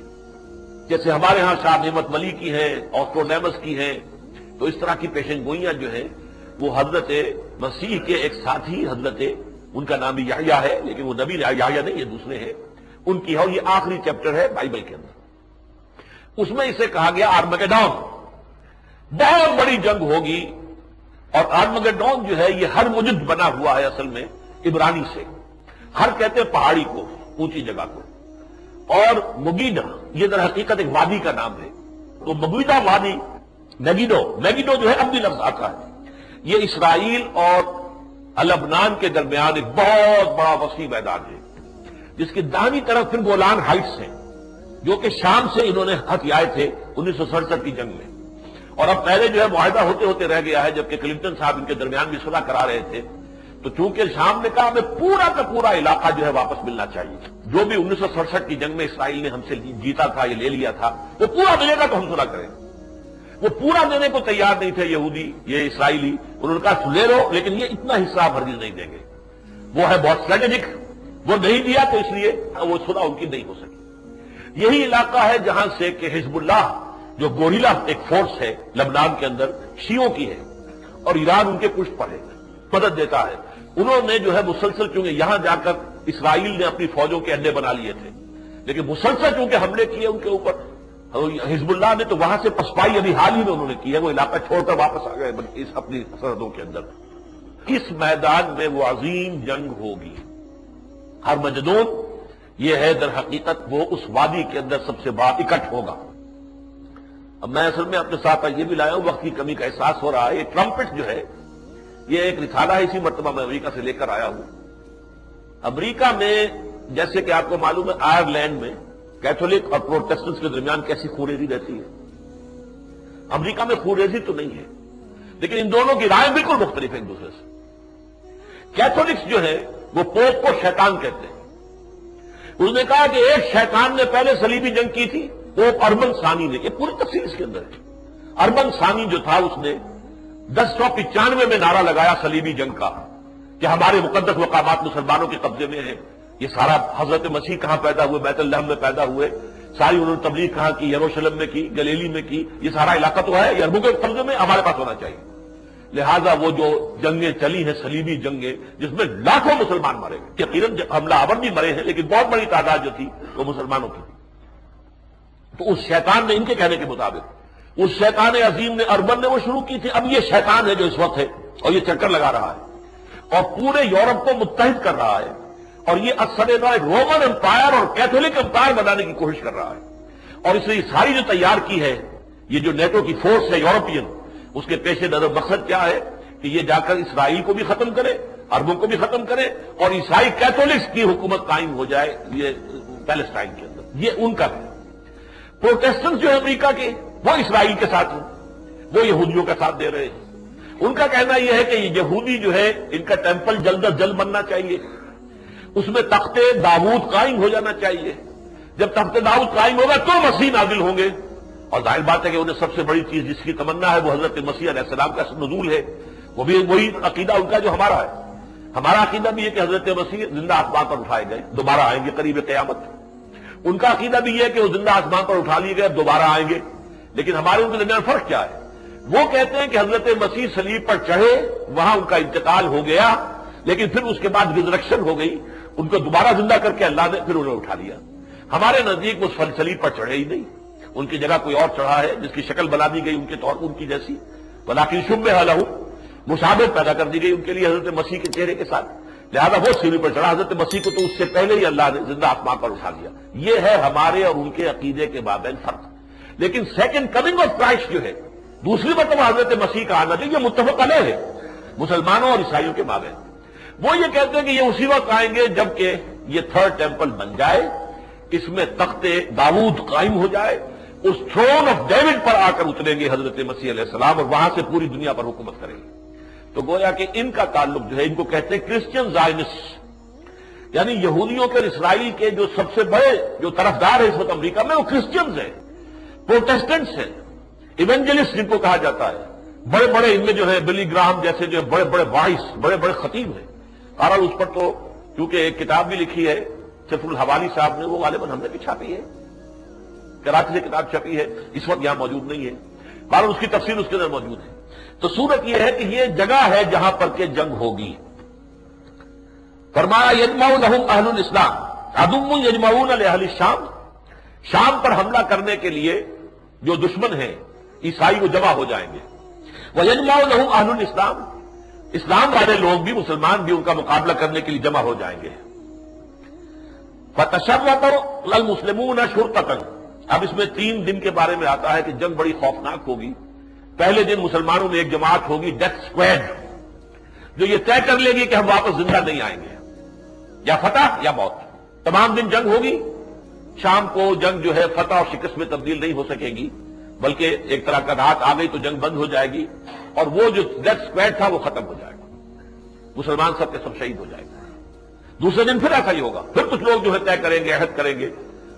S1: جیسے ہمارے ہاں شاہ نعمت ولی کی ہیں، آسٹروڈیمس کی ہیں، تو اس طرح کی پیشن گوئیاں جو ہیں وہ حضرت مسیح کے ایک ساتھی حضرت، ان کا نام بھی یحییٰ ہے لیکن وہ نبی یحییٰ نہیں، یہ دوسرے ہیں، ان کی ہے، اور یہ آخری چیپٹر ہے بائبل کے اندر۔ اس میں اسے کہا گیا آرمگیڈون، بہت بڑی جنگ ہوگی، اور آرمگیڈون جو ہے یہ ہر مجد بنا ہوا ہے اصل میں عبرانی سے، ہر کہتے ہیں پہاڑی کو، اونچی جگہ کو، اور مگیڈا یہ در حقیقت ایک وادی کا نام ہے، تو مگیڈا وادی، میگیڈو جو ہے عربی لفظ آتا ہے، یہ اسرائیل اور لبنان کے درمیان ایک بہت بڑا وسیع میدان ہے، جس کی داہنی طرف پھر گولان ہائٹس ہیں، جو کہ شام سے انہوں نے ہتھ آئے تھے 1967 کی جنگ میں، اور اب پہلے جو ہے معاہدہ ہوتے ہوتے رہ گیا ہے، جبکہ کلنٹن صاحب ان کے درمیان بھی صلح کرا رہے تھے، تو چونکہ شام نے کہا ہمیں پورا کا پورا علاقہ جو ہے واپس ملنا چاہیے، جو بھی 1967 کی جنگ میں اسرائیل نے ہم سے جیتا تھا، یہ لے لیا تھا، وہ پورا ملے گا تو ہم صلح کریں۔ وہ پورا دینے کو تیار نہیں تھے یہودی، یہ اسرائیلی، انہوں نے کہا لے لو لیکن یہ اتنا حصہ آپ ہرگز نہیں دیں گے، وہ ہے بہت اسٹریٹجک، وہ نہیں دیا تو اس لیے وہ صلح ان کی نہیں ہو سکی۔ یہی علاقہ ہے جہاں سے کہ حزب اللہ جو گوریلا ایک فورس ہے لبنان کے اندر شیعوں کی ہے، اور ایران ان کے پشت پر ہے، مدد دیتا ہے، انہوں نے جو ہے مسلسل، چونکہ یہاں جا کر اسرائیل نے اپنی فوجوں کے اڈے بنا لیے تھے، لیکن مسلسل چونکہ حملے کیے ان کے اوپر، حزب اللہ نے تو وہاں سے پسپائی ابھی حال ہی میں انہوں نے کی ہے، وہ علاقہ چھوڑ کر واپس آ گئے اس اپنی سرحدوں کے اندر۔ اس میدان میں وہ عظیم جنگ ہوگی، ہرمجدون، یہ ہے در حقیقت وہ اس وادی کے اندر سب سے بڑا اکٹھ ہوگا۔ اب میں اصل میں اپنے ساتھ یہ بھی لایا ہوں، وقت کی کمی کا احساس ہو رہا ہے، یہ ٹرمپٹ جو ہے یہ ایک رسالہ ہے، اسی مرتبہ میں امریکہ سے لے کر آیا ہوں۔ امریکہ میں جیسے کہ آپ کو معلوم ہے آئرلینڈ میں کیتھولک اور پروٹیسٹنٹس کے درمیان کیسی خونریزی رہتی ہے، امریکہ میں خونریزی تو نہیں ہے، لیکن ان دونوں کی رائے بالکل مختلف ہے ایک دوسرے سے۔ کیتھولکس جو ہے وہ پوپ کو شیطان کہتے ہیں، اس نے کہا کہ ایک شیطان نے پہلے صلیبی جنگ کی تھی، پوپ اربن ثانی نے، یہ پوری تفصیل اس کے اندر ہے۔ اربن ثانی جو تھا اس نے 1095 میں نعرہ لگایا صلیبی جنگ کا کہ ہمارے مقدس مقامات مسلمانوں کے قبضے میں ہیں، یہ سارا حضرت مسیح کہاں پیدا ہوئے، بیت لحم میں پیدا ہوئے، ساری انہوں نے تبلیغ کہاں کی، یروشلم میں کی، گلیلی میں کی، یہ سارا علاقہ تو ہے، یہ عربوں کے قبضے میں ہمارے پاس ہونا چاہیے۔ لہذا وہ جو جنگیں چلی ہیں صلیبی جنگیں جس میں لاکھوں مسلمان مرے گئے، یقیناً حملہ آور بھی مرے ہیں لیکن بہت بڑی تعداد جو تھی وہ مسلمانوں کی تھی، تو اس شیطان نے ان کے کہنے کے مطابق، اس شیطان عظیم نے اربن نے وہ شروع کی تھی، اب یہ شیطان ہے جو اس وقت ہے اور یہ چکر لگا رہا ہے اور پورے یورپ کو متحد کر رہا ہے اور یہ اثر ایک رومن امپائر اور کیتھولک امپائر بنانے کی کوشش کر رہا ہے، اور اس نے یہ ساری جو تیار کی ہے، یہ جو نیٹو کی فورس ہے یورپین، اس کے پیش نظر مقصد کیا ہے کہ یہ جا کر اسرائیل کو بھی ختم کرے، عربوں کو بھی ختم کرے، اور عیسائی کیتھولکس کی حکومت قائم ہو جائے یہ پیلسٹائن کے اندر۔ یہ ان کا ہے۔ پروٹیسٹنٹ جو ہے امریکہ کے، وہ اسرائیل کے ساتھ ہیں، وہ یہودیوں کا ساتھ دے رہے ہیں۔ ان کا کہنا یہ ہے کہ یہ یہودی جو ہے ان کا ٹیمپل جلد از جلد بننا چاہیے، اس میں تخت داؤد قائم ہو جانا چاہیے، جب تخت داؤد قائم ہوگا تو مسیح نازل ہوں گے، اور ظاہر بات ہے کہ انہیں سب سے بڑی چیز جس کی تمنا ہے وہ حضرت مسیح علیہ السلام کا نزول ہے، وہ بھی وہی عقیدہ ان کا جو ہمارا ہے۔ ہمارا عقیدہ بھی ہے کہ حضرت مسیح زندہ آسمان پر اٹھائے گئے، دوبارہ آئیں گے قریب قیامت۔ ان کا عقیدہ بھی ہے کہ وہ زندہ آسمان پر اٹھا لیے گئے، دوبارہ آئیں گے، لیکن ہمارے ان کے درمیان فرق کیا ہے؟ وہ کہتے ہیں کہ حضرت مسیح صلیب پر چڑھے، وہاں ان کا انتقال ہو گیا، لیکن پھر اس کے بعد ریزریکشن ہو گئی، ان کو دوبارہ زندہ کر کے اللہ نے پھر انہیں اٹھا لیا۔ ہمارے نزدیک وہ صلیب پر چڑھے ہی نہیں، ان کی جگہ کوئی اور چڑھا ہے جس کی شکل بنا دی گئی ان کے طور ان کی جیسی، ولیکن شبہ لہ، مشابہت پیدا کر دی گئی ان کے لیے حضرت مسیح کے چہرے کے ساتھ، لہذا وہ سیڑھی پر چڑھا۔ حضرت مسیح کو تو اس سے پہلے ہی اللہ نے زندہ آسمان پر اٹھا لیا۔ یہ ہے ہمارے اور ان کے عقیدے کے مابین فرق۔ لیکن سیکنڈ کمنگ آف کرائسٹ جو ہے، دوسری مرتبہ حضرت مسیح کا آنا، یہ متفق علیہ ہے مسلمانوں اور عیسائیوں کے مابین۔ وہ یہ کہتے ہیں کہ یہ اسی وقت آئیں گے جبکہ یہ تھرڈ ٹیمپل بن جائے، اس میں تخت داؤد قائم ہو جائے، اس تھرون آف ڈیوڈ پر آ کر اتریں گے حضرت مسیح علیہ السلام، اور وہاں سے پوری دنیا پر حکومت کریں گے۔ تو گویا کہ ان کا تعلق جو ہے، ان کو کہتے ہیں کرسچن زائنسٹ، یعنی یہودیوں کے اور اسرائیل کے جو سب سے بڑے جو طرفدار ہیں اس وقت امریکہ میں، وہ کرسچنز ہیں، پروٹیسٹنٹس ہیں، ایونجلسٹ جن کو کہا جاتا ہے، بڑے بڑے ان میں جو ہے بلی گراہم جیسے جو بڑے بڑے وائس، بڑے بڑے خطیب ہیں۔ اور اس پر تو کیونکہ ایک کتاب بھی لکھی ہے سیف الحوالی صاحب نے، وہ غالباً ہم نے بھی چھاپی ہے، کراچی سے کتاب چھپی ہے، اس وقت یہاں موجود نہیں ہے، بہرحال اس کی تفسیر اس کے اندر موجود ہے۔ تو صورت یہ ہے کہ یہ جگہ ہے جہاں پر کہ جنگ ہوگی۔ فرمایا یجمع لہم اہل الاسلام عدو یجمعون لاہل الشام، شام پر حملہ کرنے کے لیے جو دشمن ہیں عیسائی وہ جمع ہو جائیں گے۔ ویجمع لہم اہل الاسلام، اسلام والے لوگ بھی، مسلمان بھی ان کا مقابلہ کرنے کے لیے جمع ہو جائیں گے۔ فتشرط المسلمون شرطۃ، اب اس میں 3 دن کے بارے میں آتا ہے کہ جنگ بڑی خوفناک ہوگی۔ پہلے دن مسلمانوں میں ایک جماعت ہوگی ڈیتھ اسکواڈ، جو یہ طے کر لے گی کہ ہم واپس زندہ نہیں آئیں گے، یا فتح یا موت۔ تمام دن جنگ ہوگی، شام کو جنگ جو ہے فتح اور شکست میں تبدیل نہیں ہو سکے گی، بلکہ ایک طرح کا رات آ گئی تو جنگ بند ہو جائے گی، اور وہ جو ڈیتھ اسکواڈ تھا وہ ختم ہو جائے گا، مسلمان سب کے سب شہید ہو جائے گا۔ دوسرے دن پھر ایسا ہی ہوگا، پھر کچھ لوگ جو ہے طے کریں گے، عہد کریں گے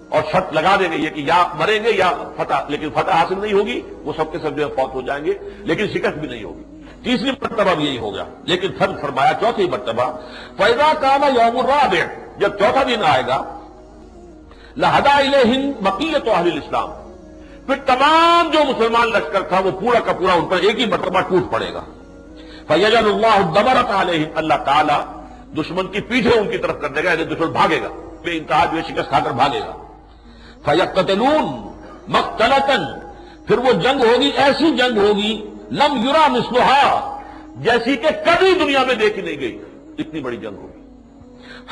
S1: اور شرط لگا دیں گے یہ کہ یا مریں گے یا فتح، لیکن فتح حاصل نہیں ہوگی، وہ سب کے سب جو ہے فوت ہو جائیں گے، لیکن شکست بھی نہیں ہوگی۔ تیسری مرتبہ بھی یہی ہوگا، لیکن پھر فرمایا چوتھی مرتبہ فَإِذَا كَانَ يَوْمُ الرَّابِعِ، جب چوتھا دن آئے گا، لَهَدَا إِلَيْهِمْ بَقِيَّةُ أَهْلِ الْإِسْلَامِ، پھر تمام جو مسلمان لشکر تھا وہ پورا کا پورا ان پر ایک ہی مرتبہ ٹوٹ پڑے گا۔ فَيَجْعَلُ اللَّهُ الدَّبَرَةَ عَلَيْهِمْ، اللہ تعالیٰ دشمن کی پیٹھیں ان کی طرف کر دے گا، یعنی دشمن بھاگے گا، بے انتہا جو ہے شکست کھا کر بھاگے گا۔ فَيَقْتَتِلُونَ مَقْتَلَةً، پھر وہ جنگ ہوگی، ایسی جنگ ہوگی لم یرا مثلها، جیسی کہ کبھی دنیا میں دیکھی نہیں گئی، اتنی بڑی جنگ ہوگی۔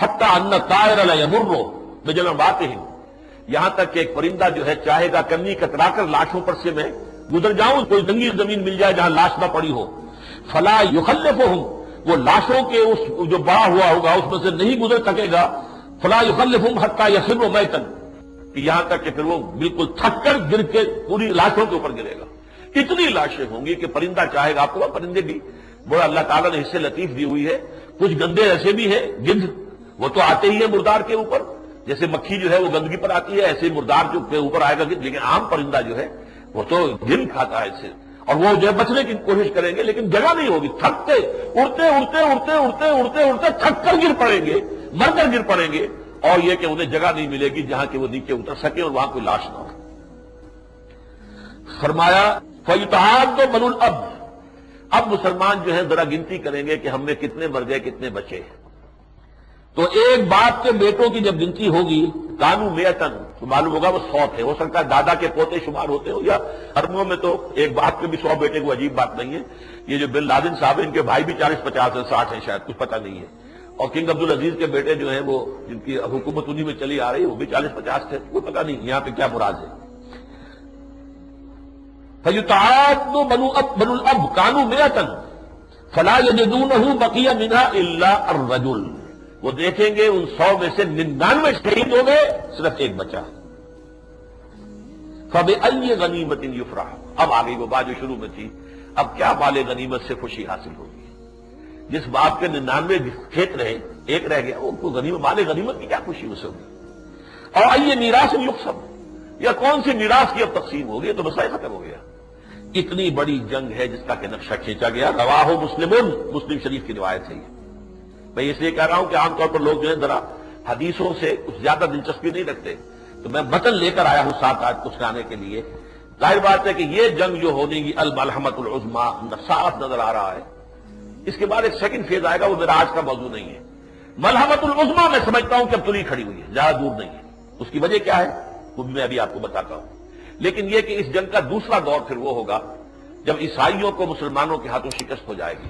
S1: حتی ان الطائر لیمر بجنباتہم، یہاں تک کہ ایک پرندہ جو ہے چاہے گا کنی کترا کر لاشوں پر سے میں گزر جاؤں، کوئی جنگی زمین مل جائے جہاں لاش نہ پڑی ہو، فلا یخلفہم، وہ لاشوں کے اس جو بڑا ہوا ہوگا اس میں سے نہیں گزر سکے گا، فلا یخلفہم حتی یخر میتا، کہ یہاں تک کہ پھر وہ بالکل تھک کر گر کے پوری لاشوں کے اوپر گرے گا۔ اتنی لاشیں ہوں گی کہ پرندہ چاہے گا، آپ کو پرندے بھی بڑا اللہ تعالیٰ نے حصے لطیف دی ہوئی ہے، کچھ گندے ایسے بھی ہیں، گدھ وہ تو آتے ہی ہیں مردار کے اوپر، جیسے مکھی جو ہے وہ گندگی پر آتی ہے، ایسے ہی مردار کے اوپر آئے گا گدھ، لیکن عام پرندہ جو ہے وہ تو گند کھاتا ہے اس سے، اور وہ جو ہے بچنے کی کوشش کریں گے لیکن جگہ نہیں ہوگی، تھکتے اڑتے اڑتے اڑتے اڑتے اڑتے اڑتے تھک کر گر پڑیں گے، مر کر گر پڑیں گے، اور یہ کہ انہیں جگہ نہیں ملے گی جہاں کہ وہ نیچے اتر سکے اور وہاں کوئی لاش نہ ہو۔ فرمایا فَيُتَعَادُ بَنُو الْأَبْ، اب مسلمان جو ہیں ذرا گنتی کریں گے کہ ہم میں کتنے مر گئے کتنے بچے، تو ایک باپ کے بیٹوں کی جب گنتی ہوگی کانو میتن، تو معلوم ہوگا وہ 100 تھے، ہو سکتا ہے دادا کے پوتے شمار ہوتے ہو، یا عربوں میں تو ایک باپ کے بھی 100 بیٹے کو عجیب بات نہیں ہے۔ یہ جو بن لادن صاحب ہیں ان کے بھائی بھی 40-50 ہیں، 60 ہیں شاید، کچھ پتہ نہیں ہے، اور کنگ عبدالعزیز کے بیٹے جو ہیں وہ جن کی حکومت انہی میں چلی آ رہی ہے وہ بھی 40-50 تھے. کوئی پتہ نہیں یہاں پہ کیا مراد ہے. فَيُتَعَادُ بَنُو الْأَبْ كَانُوا مِئَةً فَلَا يَجِدُونَهُ بَقِيَ مِنْهَا إِلَّا الرَّجُلُ. وہ دیکھیں گے ان 100 میں سے 99 شہید ہو گئے، صرف ایک بچا. فَبِأَيِّ غَنِيمَةٍ يُفْرَحُ. اب آگئی وہ بات جو شروع میں تھی، اب کیا مال غنیمت سے خوشی حاصل ہوگی؟ جس باپ کے 99 کھیت رہے ایک رہ گیا، ان کو مال غنیمت کی کیا خوشی اسے ہوگی؟ اور آئیے میراث یقسم، یا کون سی میراث کی اب تقسیم ہوگی؟ تو مسئلہ ختم ہو گیا. اتنی بڑی جنگ ہے جس کا کہ نقشہ کھینچا گیا. رواہ مسلمون، مسلم شریف کی روایت ہے یہ. میں اس لیے کہہ رہا ہوں کہ عام طور پر لوگ جو ہے ذرا حدیثوں سے کچھ زیادہ دلچسپی نہیں رکھتے، تو میں متن لے کر آیا ہوں ساتھ آج کچھ لانے کے لیے. ظاہر بات ہے کہ یہ جنگ جو ہونے کی الملحمۃ العظمیٰ صاف نظر آ رہا ہے. اس کے بعد ایک سیکنڈ فیز آئے گا، وہ میرا آج کا موضوع نہیں ہے. ملحمۃ العظمیٰ میں سمجھتا ہوں کہ اب تلی کھڑی ہوئی ہے، زیادہ دور نہیں ہے. اس کی وجہ کیا ہے وہ بھی میں ابھی آپ کو بتاتا ہوں. لیکن یہ کہ اس جنگ کا دوسرا دور پھر وہ ہوگا جب عیسائیوں کو مسلمانوں کے ہاتھوں شکست ہو جائے گی،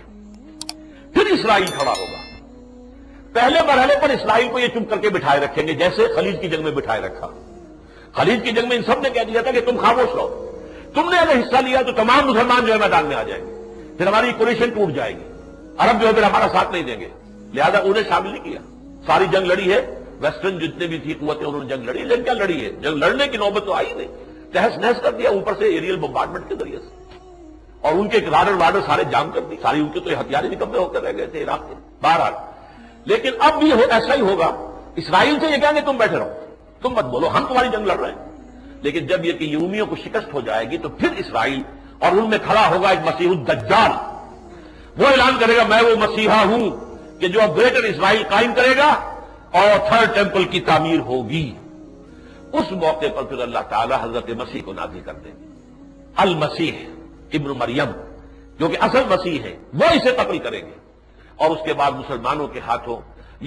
S1: پھر اسرائیل کھڑا ہوگا. پہلے مرحلے پر اسرائیل کو یہ چپ کر کے بٹھائے رکھیں گے جیسے خلیج کی جنگ میں بٹھائے رکھا. خلیج کی جنگ میں ان سب نے کہہ دیا تھا کہ تم خاموش رہو، تم نے اگر حصہ لیا تو تمام مسلمان جو ہے میدان میں آ جائیں گے، پھر ہماری کولیشن ٹوٹ جائے گی، عرب جو ہے پھر ہمارا ساتھ نہیں دیں گے. لہذا انہیں شامل نہیں کیا. ساری جنگ لڑی ہے، ویسٹرن جتنے بھی تھی قوتیں انہوں نے جنگ لڑی، لیکن کیا لڑی ہے؟ جنگ لڑنے کی نوبت تو آئی نہیں. تہس نہس کر دیا اوپر سے ایریل بمبارڈمنٹ کے ذریعے سے، اور ان کے رادر سارے جام کر دی. ساری ان کے تو ہتھیار نکمے ہو کر رہ گئے تھے عراق کے. بہرحال لیکن اب بھی ایسا ہی ہوگا. اسرائیل سے یہ کہیں گے تم بیٹھے رہو، تم مت بولو، ہم تمہاری جنگ لڑ رہے ہیں. لیکن جب یہ کہ یومیوں کو شکست ہو جائے گی تو پھر اسرائیل اور ان میں کھڑا ہوگا ایک مسیح الدجال. وہ اعلان کرے گا میں وہ مسیحا ہوں کہ جو اب گریٹر اسرائیل قائم کرے گا اور تھرڈ ٹیمپل کی تعمیر ہوگی. اس موقع پر پھر اللہ تعالی حضرت مسیح کو نازل کر دیں گے. المسیح ابن مریم جو کہ اصل مسیح ہے وہ اسے قتل کریں گے، اور اس کے بعد مسلمانوں کے ہاتھوں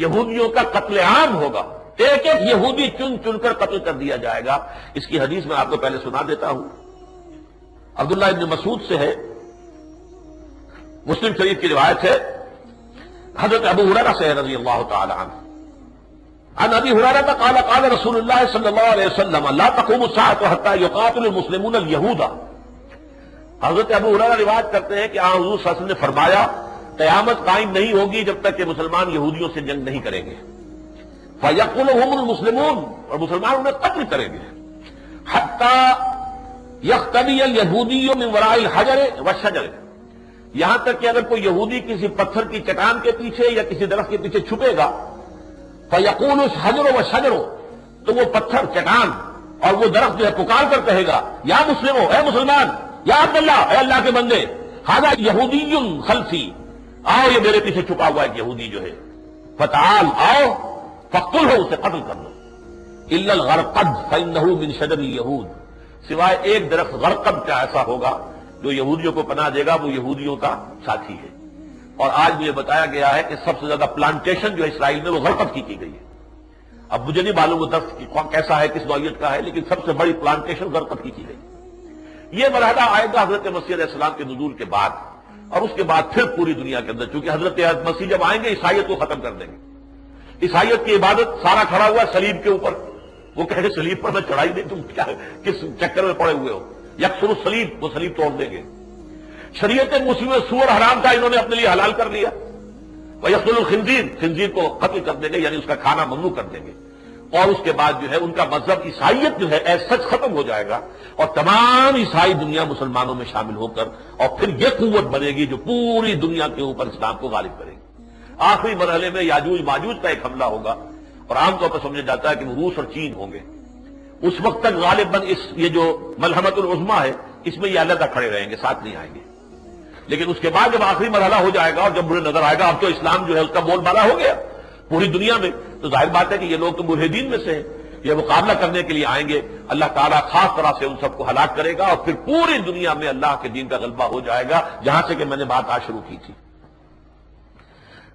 S1: یہودیوں کا قتل عام ہوگا. ایک ایک یہودی چن چن کر قتل کر دیا جائے گا. اس کی حدیث میں آپ کو پہلے سنا دیتا ہوں. عبداللہ ابن مسعود سے ہے، مسلم شریف کی روایت ہے. حضرت ابو ہریرہ سے ہے رضی اللہ تعالی عنہ. عن ابی ہریرہ قال قال رسول اللہ صلی اللہ علیہ وسلم لا تقوم الساعة حتى يقاتل المسلمون اليهود. حضرت ابو ہریرہ روایت کرتے ہیں کہ حضور صلی اللہ علیہ وسلم نے فرمایا قیامت قائم نہیں ہوگی جب تک کہ مسلمان یہودیوں سے جنگ نہیں کریں گے. فَيَقْتُلُهُمُ الْمُسْلِمُونَ، اور مسلمان انہیں قتل کریں گے. حَتَّى يَخْتَبِيَ الْيَهُودِيُّ مِنْ وَرَاءِ الْحَجَرِ وَالشَّجَرِ، یہاں تک کہ اگر کوئی یہودی کسی پتھر کی چٹان کے پیچھے یا کسی درخت کے پیچھے چھپے گا، فَيَقُولُ الْحَجَرُ وَالشَّجَرُ، تو وہ پتھر چٹان اور وہ درخت جو ہے پکار کر کہے گا یا مسلمو، اے مسلمان، یا عبداللہ، اے اللہ کے بندے، ھذا یہودی خلفی، آؤ یہ میرے پیچھے چھپا ہوا ایک یہودی جو ہے، فتعال، آؤ، فاقتلہ، اسے قتل کر لو. الا الغرقد فانہ من شجر اليہود، سوائے ایک درخت غرقد کا ایسا ہوگا جو یہودیوں کو پناہ دے گا، وہ یہودیوں کا ساتھی ہے. اور آج مجھے بتایا گیا ہے کہ سب سے زیادہ پلانٹیشن جو ہے اسرائیل میں وہ غرقد کی گئی ہے. اب مجھے نہیں معلوم وہ درخت کیسا ہے، کس نوعیت کا ہے، لیکن سب سے بڑی پلانٹیشن غرقد کی گئی. یہ مرحلہ آئے گا حضرت مسیح علیہ السلام کے نزول کے بعد، اور اس کے بعد پھر پوری دنیا کے اندر، چونکہ حضرت مسیح جب آئیں گے عیسائیت کو ختم کر دیں گے. عیسائیت کی عبادت سارا کھڑا ہوا سلیب کے اوپر. وہ کہہ رہے سلیب پر میں چڑھائی نہیں، تم کیا کس چکر میں پڑے ہوئے ہو؟ یکسر السلیب، وہ سلیب توڑ دیں گے. شریعت مسلم سور حرام تھا، انہوں نے اپنے لیے حلال کر لیا. وَيَقْتُلُ الْخِنزِيرَ، خنزیر کو قتل کر دیں گے، یعنی اس کا کھانا ممنوع کر دیں گے. اور اس کے بعد جو ہے ان کا مذہب عیسائیت جو ہے ایز سچ ختم ہو جائے گا، اور تمام عیسائی دنیا مسلمانوں میں شامل ہو کر، اور پھر یہ قوت بنے گی جو پوری دنیا کے اوپر اسلام کو غالب کرے گی. آخری مرحلے میں یاجوج ماجوج کا ایک حملہ ہوگا، اور عام طور پر سمجھا جاتا ہے کہ وہ روس اور چین ہوں گے. اس وقت تک غالباً یہ جو ملحمۃ العظمیٰ ہے اس میں یہ علیحدہ کھڑے رہیں گے، ساتھ نہیں آئیں گے. لیکن اس کے بعد جب آخری مرحلہ ہو جائے گا اور جب مجھے نظر آئے گا اب تو اسلام جو ہے اس کا بول بالا ہو گیا پوری دنیا میں، تو ظاہر بات ہے کہ یہ لوگ تو ملحدین میں سے ہیں، یہ مقابلہ کرنے کے لیے آئیں گے. اللہ تعالیٰ خاص طرح سے ان سب کو ہلاک کرے گا، اور پھر پوری دنیا میں اللہ کے دین کا غلبہ ہو جائے گا، جہاں سے کہ میں نے بات آج شروع کی تھی.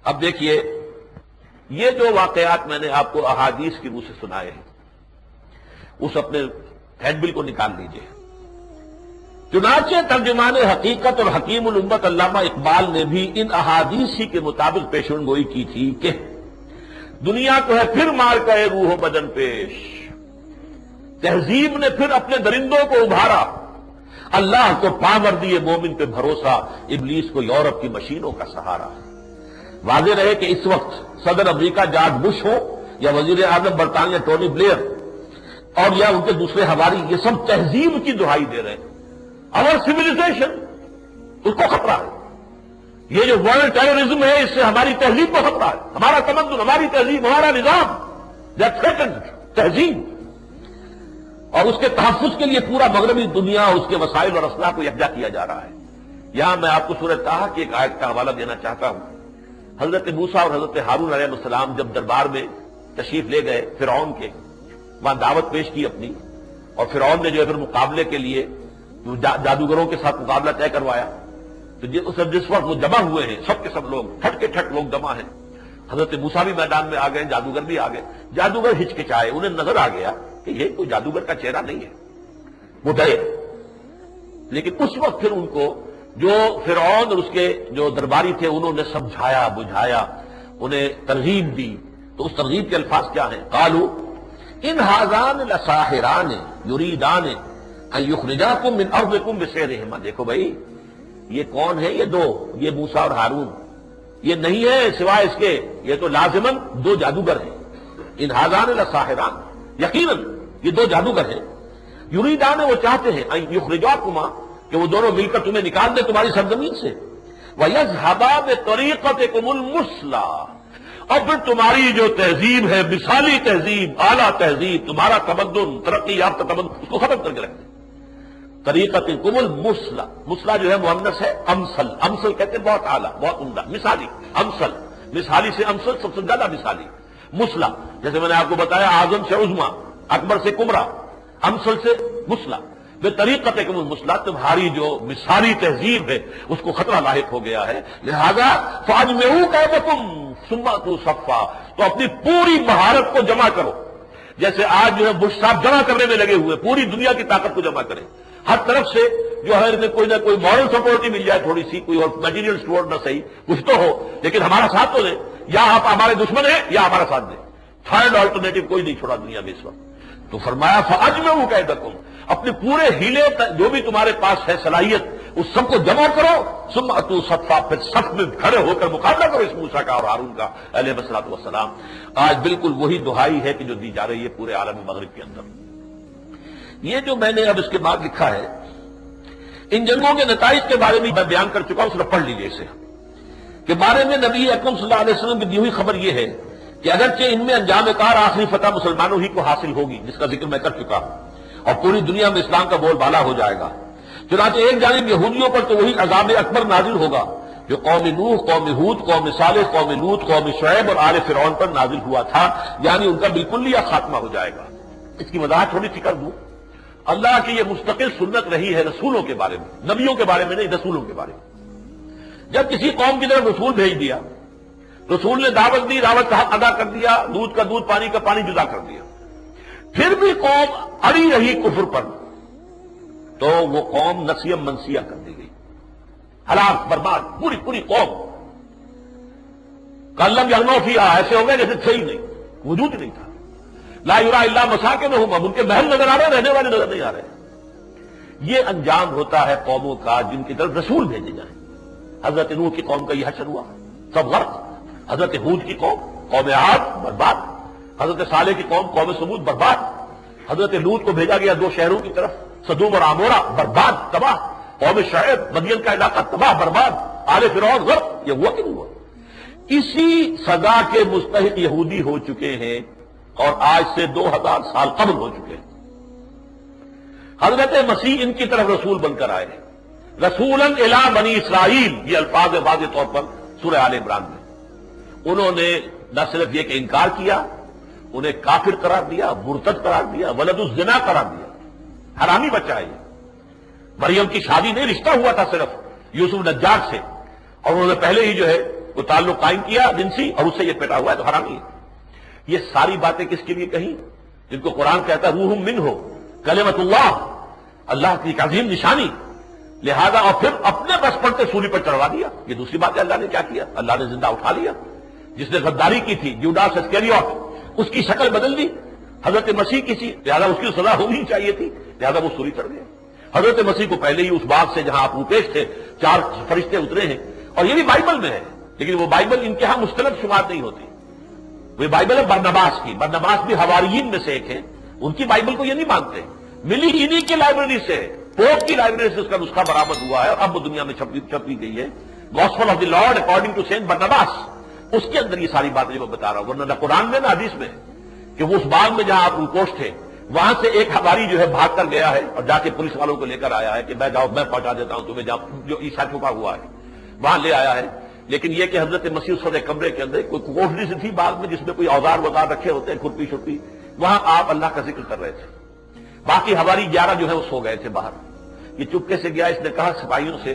S1: اب دیکھیے یہ جو واقعات میں نے آپ کو احادیث کی روح سے سنائے ہیں، اس اپنے ہینڈ بل کو نکال لیجئے. چنانچہ ترجمان حقیقت اور حکیم الامت علامہ اقبال نے بھی ان احادیث ہی کے مطابق پیشن گوئی کی تھی کہ دنیا کو ہے پھر مار کا روح و بدن پیش، تہذیب نے پھر اپنے درندوں کو ابھارا، اللہ کو پامر دیے مومن پہ بھروسہ، ابلیس کو یورپ کی مشینوں کا سہارا۔ واضح رہے کہ اس وقت صدر امریکہ جارج بش ہو یا وزیر اعظم برطانیہ ٹونی بلیئر اور یا ان کے دوسرے حواری، یہ سب تہذیب کی دہائی دے رہے ہیں۔ اور سویلائزیشن اس کو خطرہ ہے، یہ جو ورلڈ ٹیررزم ہے اس سے ہماری تہذیب کو خطرہ ہے، ہمارا تمدن، ہماری تہذیب، ہمارا نظام، تہذیب، اور اس کے تحفظ کے لیے پورا مغربی دنیا اس کے وسائل اور اسلحہ کو یکجا کیا جا رہا ہے۔ یہاں میں آپ کو سورہ طٰہٰ کی ایک آیت کا حوالہ دینا چاہتا ہوں۔ حضرت موسیٰ اور حضرت ہارون علیہ السلام جب دربار میں تشریف لے گئے فرعون کے، وہاں دعوت پیش کی اپنی، اور فرعون نے جو ہے پھر مقابلے کے لیے جادوگروں کے ساتھ مقابلہ طے کروایا، تو جس وقت وہ جمع ہوئے ہیں سب کے سب لوگ ٹھٹ کے ٹھٹ لوگ جمع ہیں، حضرت موسیٰ بھی میدان میں آ گئے، جادوگر بھی آ گئے، جادوگر ہچکچائے، انہیں نظر آ گیا کہ یہ کوئی جادوگر کا چہرہ نہیں ہے، وہ ڈرے۔ لیکن اس وقت پھر ان کو جو فرعون اور اس کے جو درباری تھے انہوں نے سمجھایا بجھایا، انہیں ترغیب دی، تو اس ترغیب کے الفاظ کیا ہیں؟ قالوا ان ھذان لساحران یریدان ان یخرجاکم من ارضکم بسحرہما۔ دیکھو بھائی یہ کون ہے؟ یہ دو، یہ موسیٰ اور ہارون، یہ نہیں ہے سوائے اس کے، یہ تو لازماً دو جادوگر ہیں۔ ان ھذان لساحران، یقیناً یہ دو جادوگر ہیں، یریدان وہ چاہتے ہیں، ان یخرجاکما کہ وہ دونوں مل کر تمہیں نکال دیں تمہاری سرزمین سے، وَيَذْهَبَا بِطَرِيقَتِكُمُ الْمُثْلَىٰ، اور پھر تمہاری جو تہذیب ہے، مثالی تہذیب، اعلیٰ تہذیب، تمہارا تمدن، ترقی یافتہ تمدن، اس کو ختم کر کے رکھ دیں۔ طریقتکم المثلیٰ، مثلیٰ جو ہے مؤنث ہے، امثل، امثل کہتے ہیں بہت اعلیٰ، بہت عمدہ، مثالی، امثل، مثالی سے امثل سب سے زیادہ مثالی، مثلیٰ جیسے میں نے آپ کو بتایا اعظم سے عظمیٰ، اکبر سے کبریٰ، امثل سے مثلیٰ، بطریقتکم المثلیٰ، تمہاری جو مثالی تہذیب ہے اس کو خطرہ لاحق ہو گیا ہے، لہذا فاجمعوا کیدکم ثم اتوا صفا، تو اپنی پوری مہارت کو جمع کرو، جیسے آج جو ہے بش صاحب جمع کرنے میں لگے ہوئے، پوری دنیا کی طاقت کو جمع کریں، ہر طرف سے جو ہے انہیں کوئی نہ کوئی مورل سپورٹ ہی مل جائے، تھوڑی سی کوئی اور میٹیریل سپورٹ نہ صحیح کچھ تو ہو، لیکن ہمارا ساتھ تو دیں، یا آپ ہمارے دشمن ہیں یا ہمارا ساتھ دیں، تھرڈ آلٹرنیٹو کوئی نہیں چھوڑا دنیا میں اس وقت۔ تو فرمایا فاجمعوا کیدکم، اپنے پورے ہیلے جو بھی تمہارے پاس ہے صلاحیت اس سب کو جمع کرو، ثم اتوا صفا، پھر صف میں کھڑے ہو کر مقابلہ کرو اس موسیٰ کا اور ہارون کا علیہ الصلوۃ والسلام۔ آج بالکل وہی دہائی ہے کہ جو دی جا رہی ہے پورے عالم مغرب کے اندر۔ یہ جو میں نے اب اس کے بعد لکھا ہے، ان جنگوں کے نتائج کے بارے میں میں بیان کر چکا ہوں، صرف پڑھ لیجیے اسے، کہ بارے میں نبی اکرم صلی اللہ علیہ وسلم کی دی ہوئی خبر یہ ہے کہ اگرچہ ان میں انجام کار آخری فتح مسلمانوں ہی کو حاصل ہوگی، جس کا ذکر میں کر چکا ہوں، اور پوری دنیا میں اسلام کا بول بالا ہو جائے گا، چنانچہ ایک جانب یہودیوں پر تو وہی عذاب اکبر نازل ہوگا جو قوم نوح، قوم ہود، قوم صالح، قوم لوط، قوم شعیب اور آل فرعون پر نازل ہوا تھا، یعنی ان کا بالکل ہی خاتمہ ہو جائے گا۔ اس کی وضاحت تھوڑی سی کر دوں، اللہ کی یہ مستقل سنت رہی ہے رسولوں کے بارے میں، نبیوں کے بارے میں نہیں، رسولوں کے بارے میں۔ جب کسی قوم کی طرف رسول بھیج دیا، رسول نے دعوت دی، دعوت کا حق ادا کر دیا، دودھ کا دودھ پانی کا پانی جدا کر دیا، پھر بھی قوم اڑی رہی کفر پر، تو وہ قوم نسیم منسیہ کر دی گئی، ہلاک برباد، پوری پوری قوم کلم یغنو فیہا، ایسے ہو گئے جیسے تھے ہی نہیں، وجود ہی نہیں تھا۔ لا یرا الا مساکنہم، اب ان کے محل نظر آ رہے ہیں، رہنے والے نظر نہیں آ رہے۔ یہ انجام ہوتا ہے قوموں کا جن کی طرف رسول بھیجے جائیں۔ حضرت نوح کی قوم کا یہ حشر ہوا، سب غرق۔ حضرت ہود کی قوم، قوم عاد برباد۔ حضرت صالح کی قوم، قوم سمود برباد۔ حضرت لوط کو بھیجا گیا دو شہروں کی طرف، سدوم اور عمورہ، برباد تباہ۔ قوم شعیب، مدین کا علاقہ تباہ برباد۔ آل فرعون غرق۔ یہ ہوا کہ نہیں ہوا؟ اسی سزا کے مستحق یہودی ہو چکے ہیں اور آج سے 2000 سال قبل ہو چکے ہیں۔ حضرت مسیح ان کی طرف رسول بن کر آئے ہیں، رسولاً الی بنی اسرائیل، یہ الفاظ ہے واضح طور پر سورہ آل عمران میں۔ انہوں نے نہ صرف یہ کہ انکار کیا، انہیں کافر قرار دیا، مرتد قرار دیا، ولد الزنا قرار دیا، حرامی بچہ ہے یہ۔ مریم کی شادی نہیں، رشتہ ہوا تھا صرف یوسف نجار سے، اور انہوں نے پہلے ہی جو ہے وہ تعلق قائم کیا جنسی، اور اس سے یہ پیدا ہوا ہے، تو حرامی ہے۔ یہ ساری باتیں کس کے لیے کہیں؟ جن کو قرآن کہتا ہے روح منہ، کلمۃ اللہ، اللہ کی ایک عظیم نشانی، لہذا اور پھر اپنے بس پڑتے سولی پر چڑھوا دیا۔ یہ دوسری بات ہے، اللہ نے کیا کیا؟ اللہ نے زندہ اٹھا لیا۔ جس نے غداری کی تھی، جوڈاس اسکریوٹ، اس کی شکل بدل دی، حضرت مسیح کی تھی، لہذا اس کی سزا ہونی چاہیے تھی، لہذا وہ سولی چڑھ گئے۔ حضرت مسیح کو پہلے ہی اس باغ سے جہاں آپ روپیش تھے 4 فرشتے اترے ہیں، اور یہ بھی بائبل میں ہے، لیکن وہ بائبل ان کے ہاں مستند شمار نہیں ہوتی۔ وہ بائبل ہے برنباس کی، برنباس بھی حواریین میں سے ایک ہے، ان کی بائبل کو یہ نہیں مانتے، ملی انہی کی لائبریری سے، پوپ کی لائبریری سے اس کا نسخہ برآمد ہوا ہے، اور اب وہ دنیا میں چھپی گئی ہے، gospel of the Lord according to Saint Barnabas, اس کے اندر یہ ساری باتیں جو میں بتا رہا ہوں، ورنہ نہ قرآن میں نہ حدیث میں، کہ وہ اس باغ میں جہاں آپ روپوش تھے وہاں سے ایک حواری جو ہے بھاگ کر گیا ہے اور جا کے پولیس والوں کو لے کر آیا ہے کہ میں جاؤ، میں پہنچا دیتا ہوں تمہیں جہاں جو عیسیٰ چھپا ہوا ہے وہاں لے آیا ہے۔ لیکن یہ کہ حضرت مسیح اس وقت کمرے کے اندر کوئی کوٹڑی سی تھی باغ میں جس میں کوئی اوزار وزار رکھے ہوتے ہیں، کھرپی چھپی، وہاں آپ اللہ کا ذکر کر رہے تھے۔ باقی حواری 11 جو ہے وہ سو گئے تھے باہر۔ یہ چپکے سے گیا، اس نے کہا سپاہیوں سے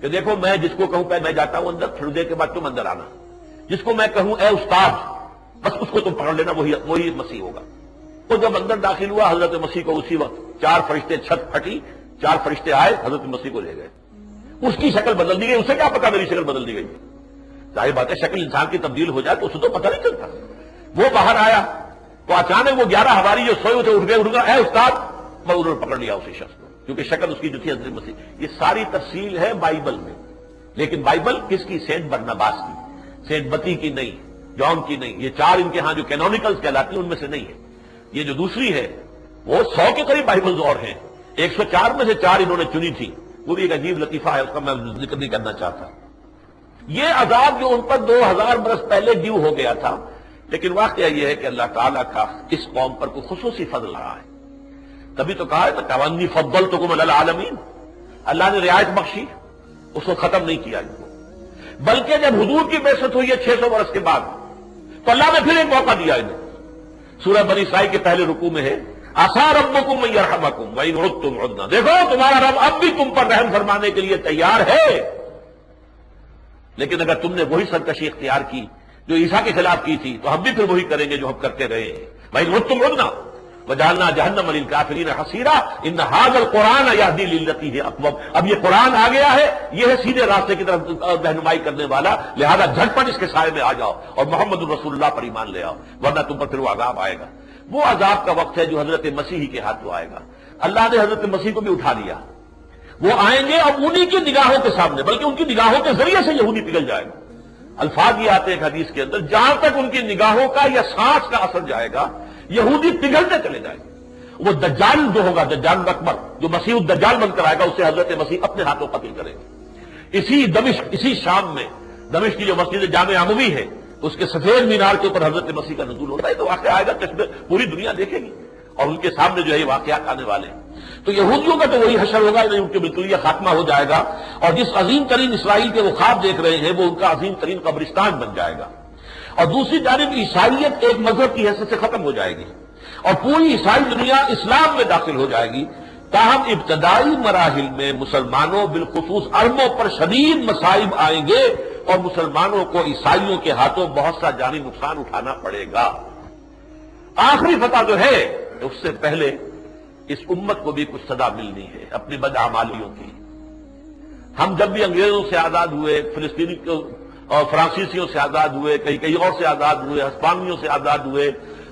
S1: کہ دیکھو میں جس کو کہوں میں جاتا ہوں اندر، تھوڑی دیر کے بعد تم اندر آنا، جس کو میں کہوں اے استاد، بس اس کو تم پکڑ لینا، وہی مسیح ہوگا۔ وہ جب اندر داخل ہوا حضرت مسیح کو اسی وقت 4 فرشتے، چھت پھٹی، 4 فرشتے آئے، حضرت مسیح کو لے گئے، اس کی شکل بدل دی گئی، اسے کیا پتا میری شکل بدل دی گئی، ظاہر بات ہے شکل انسان کی تبدیل ہو جائے تو اسے تو پتہ نہیں چلتا۔ وہ باہر آیا تو اچانک وہ 11 حواری جو سوئے ہوئے تھے اٹھ گئے، اے استاد، میں انہوں نے پکڑ لیا اسی شخص کو، کیونکہ شکل اس کی جو تھی حضرت مسیح۔ یہ ساری تفصیل ہے بائبل میں، لیکن بائبل کس کی؟ سینٹ برنباس کی، سینٹ بتی کی نہیں، جان کی نہیں، یہ 4 ان کے ہاں جو کینونیکلز کہلاتی ہیں ان میں سے نہیں ہے۔ یہ جو دوسری ہے وہ 100 کے قریب بائبلز اور ہیں، 104 میں سے 4 انہوں نے چنی تھی، وہ بھی ایک عجیب لطیفہ ہے، اس کا میں ذکر نہیں کرنا چاہتا۔ یہ عذاب جو ان پر 2000 برس پہلے ڈیو ہو گیا تھا، لیکن واقعہ یہ ہے کہ اللہ تعالیٰ کا اس قوم پر کوئی خصوصی فضل رہا ہے، تبھی تو کہا ہے کہ توانی فضلتکم علی العالمین، اللہ نے رعایت بخشی، اس کو ختم نہیں کیا ان کو، بلکہ جب حضور کی بعثت ہوئی ہے 600 برس کے بعد تو اللہ نے پھر ایک موقع دیا انہیں۔ سورہ بنی اسرائیل کے پہلے رکوع میں ہے عسیٰ ربکم ان یرحمکم وان عدتم عدنا، دیکھو تمہارا رب اب بھی تم پر رحم فرمانے کے لیے تیار ہے، لیکن اگر تم نے وہی سرکشی اختیار کی جو عیسیٰ کے خلاف کی تھی تو ہم بھی پھر وہی کریں گے جو ہم کرتے رہے ہیں۔ وان عدتم عدنا وجعلنا جہنم للکافرین حصیرا ان ھذا القرآن یہدی للتی ہی اقوم، اب یہ قرآن آ گیا ہے، یہ ہے سیدھے راستے کی طرف رہنمائی کرنے والا، لہذا جھٹ پٹ اس کے سائے میں آ جاؤ اور محمد رسول اللہ پر ایمان لے آؤ، ورنہ تم پر پھر وہ عذاب آئے گا۔ وہ عذاب کا وقت ہے جو حضرت مسیح کے ہاتھ میں آئے گا۔ اللہ نے حضرت مسیح کو بھی اٹھا لیا، وہ آئیں گے اب انہی کی نگاہوں کے سامنے، بلکہ ان کی نگاہوں کے ذریعے سے یہودی پگھل جائے گا۔ الفاظ یہ آتے ہیں ایک حدیث کے اندر، جہاں تک ان کی نگاہوں کا یا سانس کا اثر جائے گا یہودی پگھلتے چلے جائیں گے۔ وہ دجال جو ہوگا، دجال اکبر جو مسیح الدجال بن کر آئے گا، اسے حضرت مسیح اپنے ہاتھوں قتل کریں گے۔ اسی دمشق، اسی شام میں، دمشق کی جو مسجد جامع عموی ہے اس کے سفید مینار کے اوپر حضرت مسیح کا نزول ہوتا ہے، تو واقعہ آئے گا، پوری دنیا دیکھے گی اور ان کے سامنے جو ہے یہ واقعات آنے والے ہیں۔ تو یہودیوں کا تو وہی حشر ہوگا، ان کے بالکل یہ خاتمہ ہو جائے گا، اور جس عظیم ترین اسرائیل کے وہ خواب دیکھ رہے ہیں وہ ان کا عظیم ترین قبرستان بن جائے گا، اور دوسری جانب عیسائیت ایک مذہب کی حیثیت سے ختم ہو جائے گی اور پوری عیسائی دنیا اسلام میں داخل ہو جائے گی۔ تاہم ابتدائی مراحل میں مسلمانوں بالخصوص عربوں پر شدید مصائب آئیں گے اور مسلمانوں کو عیسائیوں کے ہاتھوں بہت سا جانی نقصان اٹھانا پڑے گا۔ آخری فتح جو ہے اس سے پہلے اس امت کو بھی کچھ صدا ملنی ہے اپنی بدعمالیوں کی۔ ہم جب بھی انگریزوں سے آزاد ہوئے، فلسطینی اور فرانسیسیوں سے آزاد ہوئے، کہیں اور سے آزاد ہوئے، ہسپانویوں سے آزاد ہوئے،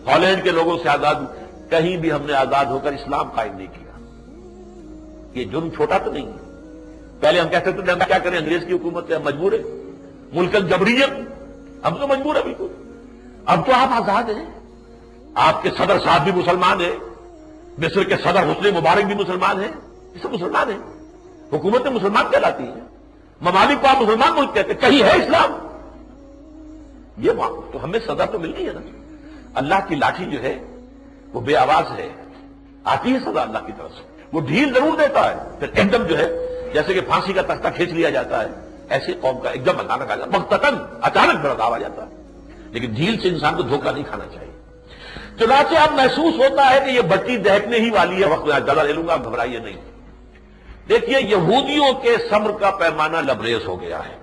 S1: ہالینڈ کے لوگوں سے آزاد ہوئے، کہیں بھی ہم نے آزاد ہو کر اسلام قائم نہیں کیا۔ یہ جرم چھوٹا تو نہیں ہے۔ پہلے ہم کہتے تھے ہم کیا کریں، انگریز کی حکومت ہے، ہم مجبور ہے، ملک جبریت، ہم تو مجبور ہے بالکل۔ اب تو آپ آزاد ہیں، آپ کے صدر صاحب بھی مسلمان ہیں، مصر کے صدر حسنی مبارک بھی مسلمان ہیں، یہ سب مسلمان ہیں، حکومتیں مسلمان کہلاتی ہیں، ممالک کو آپ مسلمان ملک کہتے ہیں، کہیں ہے اسلام؟ یہ تو ہمیں سزا تو مل گئی ہے نا۔ اللہ کی لاٹھی جو ہے وہ بے آواز ہے، آتی ہے سزا اللہ کی طرف سے، وہ ڈھیل ضرور دیتا ہے، پھر ایک دم جو ہے جیسے کہ پھانسی کا تختہ کھینچ لیا جاتا ہے، ایسی قوم کا ایک دم اچانک آ جاتا ہے، مقتتاً اچانک بڑھاوا آ جاتا ہے، لیکن ڈھیل سے انسان کو دھوکہ نہیں کھانا چاہیے۔ چنانچہ اب محسوس ہوتا ہے کہ یہ بٹی دہکنے ہی والی ہے، وقت میں زیادہ لے لوں گا، گھبرائیے نہیں۔ دیکھیے یہودیوں کے صبر کا پیمانہ لبریز ہو گیا ہے،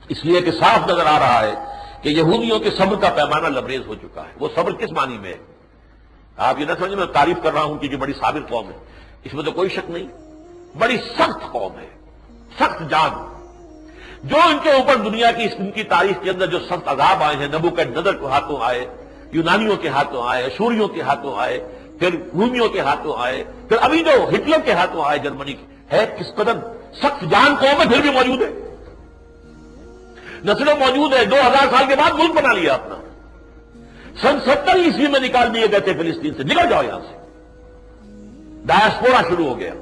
S1: اس لیے کہ صاف نظر آ رہا ہے کہ یہودیوں کے صبر کا پیمانہ لبریز ہو چکا ہے۔ وہ صبر کس معنی میں ہے؟ آپ یہ نہ سمجھیں میں تعریف کر رہا ہوں کہ یہ بڑی صابر قوم ہے، اس میں تو کوئی شک نہیں، بڑی سخت قوم ہے، سخت جان۔ جو ان کے اوپر دنیا کی ان کی تاریخ کے اندر جو سخت عذاب آئے ہیں، نبوکدنضر کے ہاتھوں آئے، یونانیوں کے ہاتھوں آئے، اشوریوں کے ہاتھوں آئے، پھر رومیوں کے ہاتھوں آئے، پھر ابھی جو ہٹلر کے ہاتھوں آئے جرمنی کے، ہے کس قدر سخت جان قوم ہے، پھر بھی موجود ہے، نسلیں موجود ہے، 2000 سال کے بعد ملک بنا لیا اپنا۔ سن 70 عیسوی میں نکال دیے گئے تھے فلسطین سے، نکل جاؤ یہاں سے، ڈایاسپورا شروع ہو گیا۔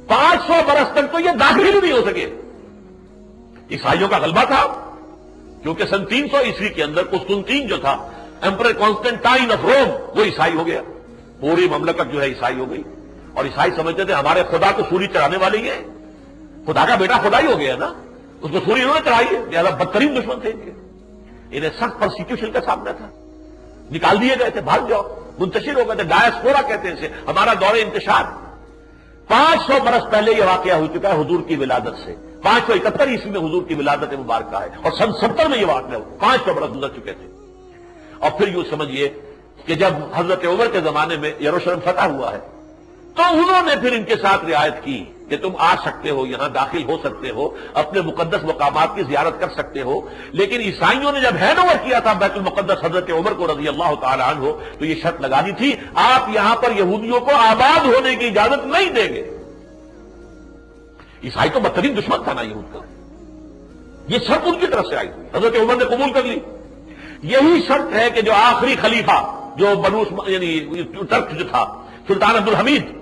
S1: 500 برس تک تو یہ داخل ہی نہیں ہو سکے۔ عیسائیوں کا غلبہ تھا، کیونکہ سن 300 عیسوی کے اندر قسطنطین جو تھا، ایمپرر کانسٹینٹائن آف روم، وہ عیسائی ہو گیا، پوری مملکت جو ہے عیسائی ہو گئی، اور عیسائی سمجھتے تھے ہمارے خدا تو سوری چڑھانے والے ہی ہیں، خدا کا بیٹا خدا ہی ہو گیا نا، اس کو سوری انہوں نے چڑھائی ہے، لہذا بدترین دشمن تھے انہیں سخت پرسیکیوشن کا سامنا تھا، نکال دیے گئے تھے، بھاگ جاؤ، منتشر ہو گئے تھے، ڈایاسپورا کہتے ہیں اسے، ہمارا دور انتشار۔ 500 برس پہلے یہ واقعہ ہو چکا ہے حضور کی ولادت سے، 571 عیسوی میں حضور کی ولادت مبارکہ ہے، اور سن 70 میں یہ واقعہ ہو، 500 برس گزر چکے تھے۔ اور پھر یوں سمجھیے کہ جب حضرت عمر کے زمانے میں یروشلم فتح ہوا ہے، تو انہوں نے پھر ان کے ساتھ رعایت کی کہ تم آ سکتے ہو، یہاں داخل ہو سکتے ہو، اپنے مقدس مقامات کی زیارت کر سکتے ہو، لیکن عیسائیوں نے جب ہینڈ اوور کیا تھا بیت المقدس حضرت عمر کو رضی اللہ تعالی عنہ، تو یہ شرط لگانی تھی، آپ یہاں پر یہودیوں کو آباد ہونے کی اجازت نہیں دیں گے۔ عیسائی تو بدترین دشمن تھا نا یہود کا، یہ شرط ان کی طرف سے آئی تھی، حضرت عمر نے قبول کر لی۔ یہی شرط ہے کہ جو آخری خلیفہ جو یعنی ترک جو تھا سلطان عبدالحمید،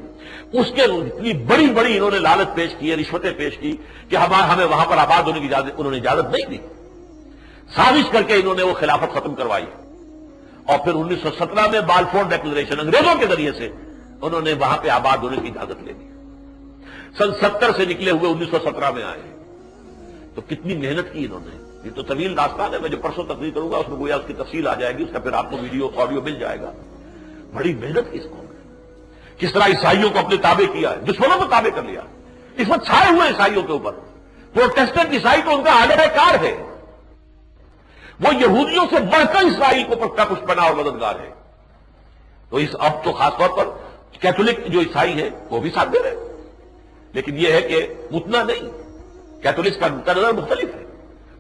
S1: اس کے اتنی بڑی بڑی انہوں نے لالچ پیش کی، رشوتیں پیش کی کہ ہمیں وہاں پر آباد ہونے کی انہوں نے اجازت نہیں دی، سازش کر کے انہوں نے وہ خلافت ختم کروائی، اور پھر 1917 میں بالفور ڈیکلریشن انگریزوں کے ذریعے سے انہوں نے وہاں پہ آباد ہونے کی اجازت لے دی۔ سن 70 سے نکلے ہوئے 1917 میں آئے، تو کتنی محنت کی انہوں نے، یہ تو طویل داستان ہے، میں جو پرسوں تقریر کروں گا اس میں گویا اس کی تفصیل آ جائے گی، اس کا پھر آپ کو ویڈیو آڈیو مل جائے گا۔ بڑی محنت کی اس قوم نے، کس طرح عیسائیوں کو اپنے تابع کیا ہے، دشمنوں کو تابع کر لیا، اس وقت چھائے ہوئے عیسائیوں کے اوپر، پروٹیسٹنٹ عیسائی تو ان کا آلہ کار ہے، وہ یہودیوں سے بڑھ کر اسرائیل کو پکا کچھ بنا اور مددگار ہے، تو اب تو خاص طور پر کیتھولک جو عیسائی ہے وہ بھی ساتھ دے رہے، لیکن یہ ہے کہ اتنا نہیں، کیتھولکس کا نظر مختلف ہے،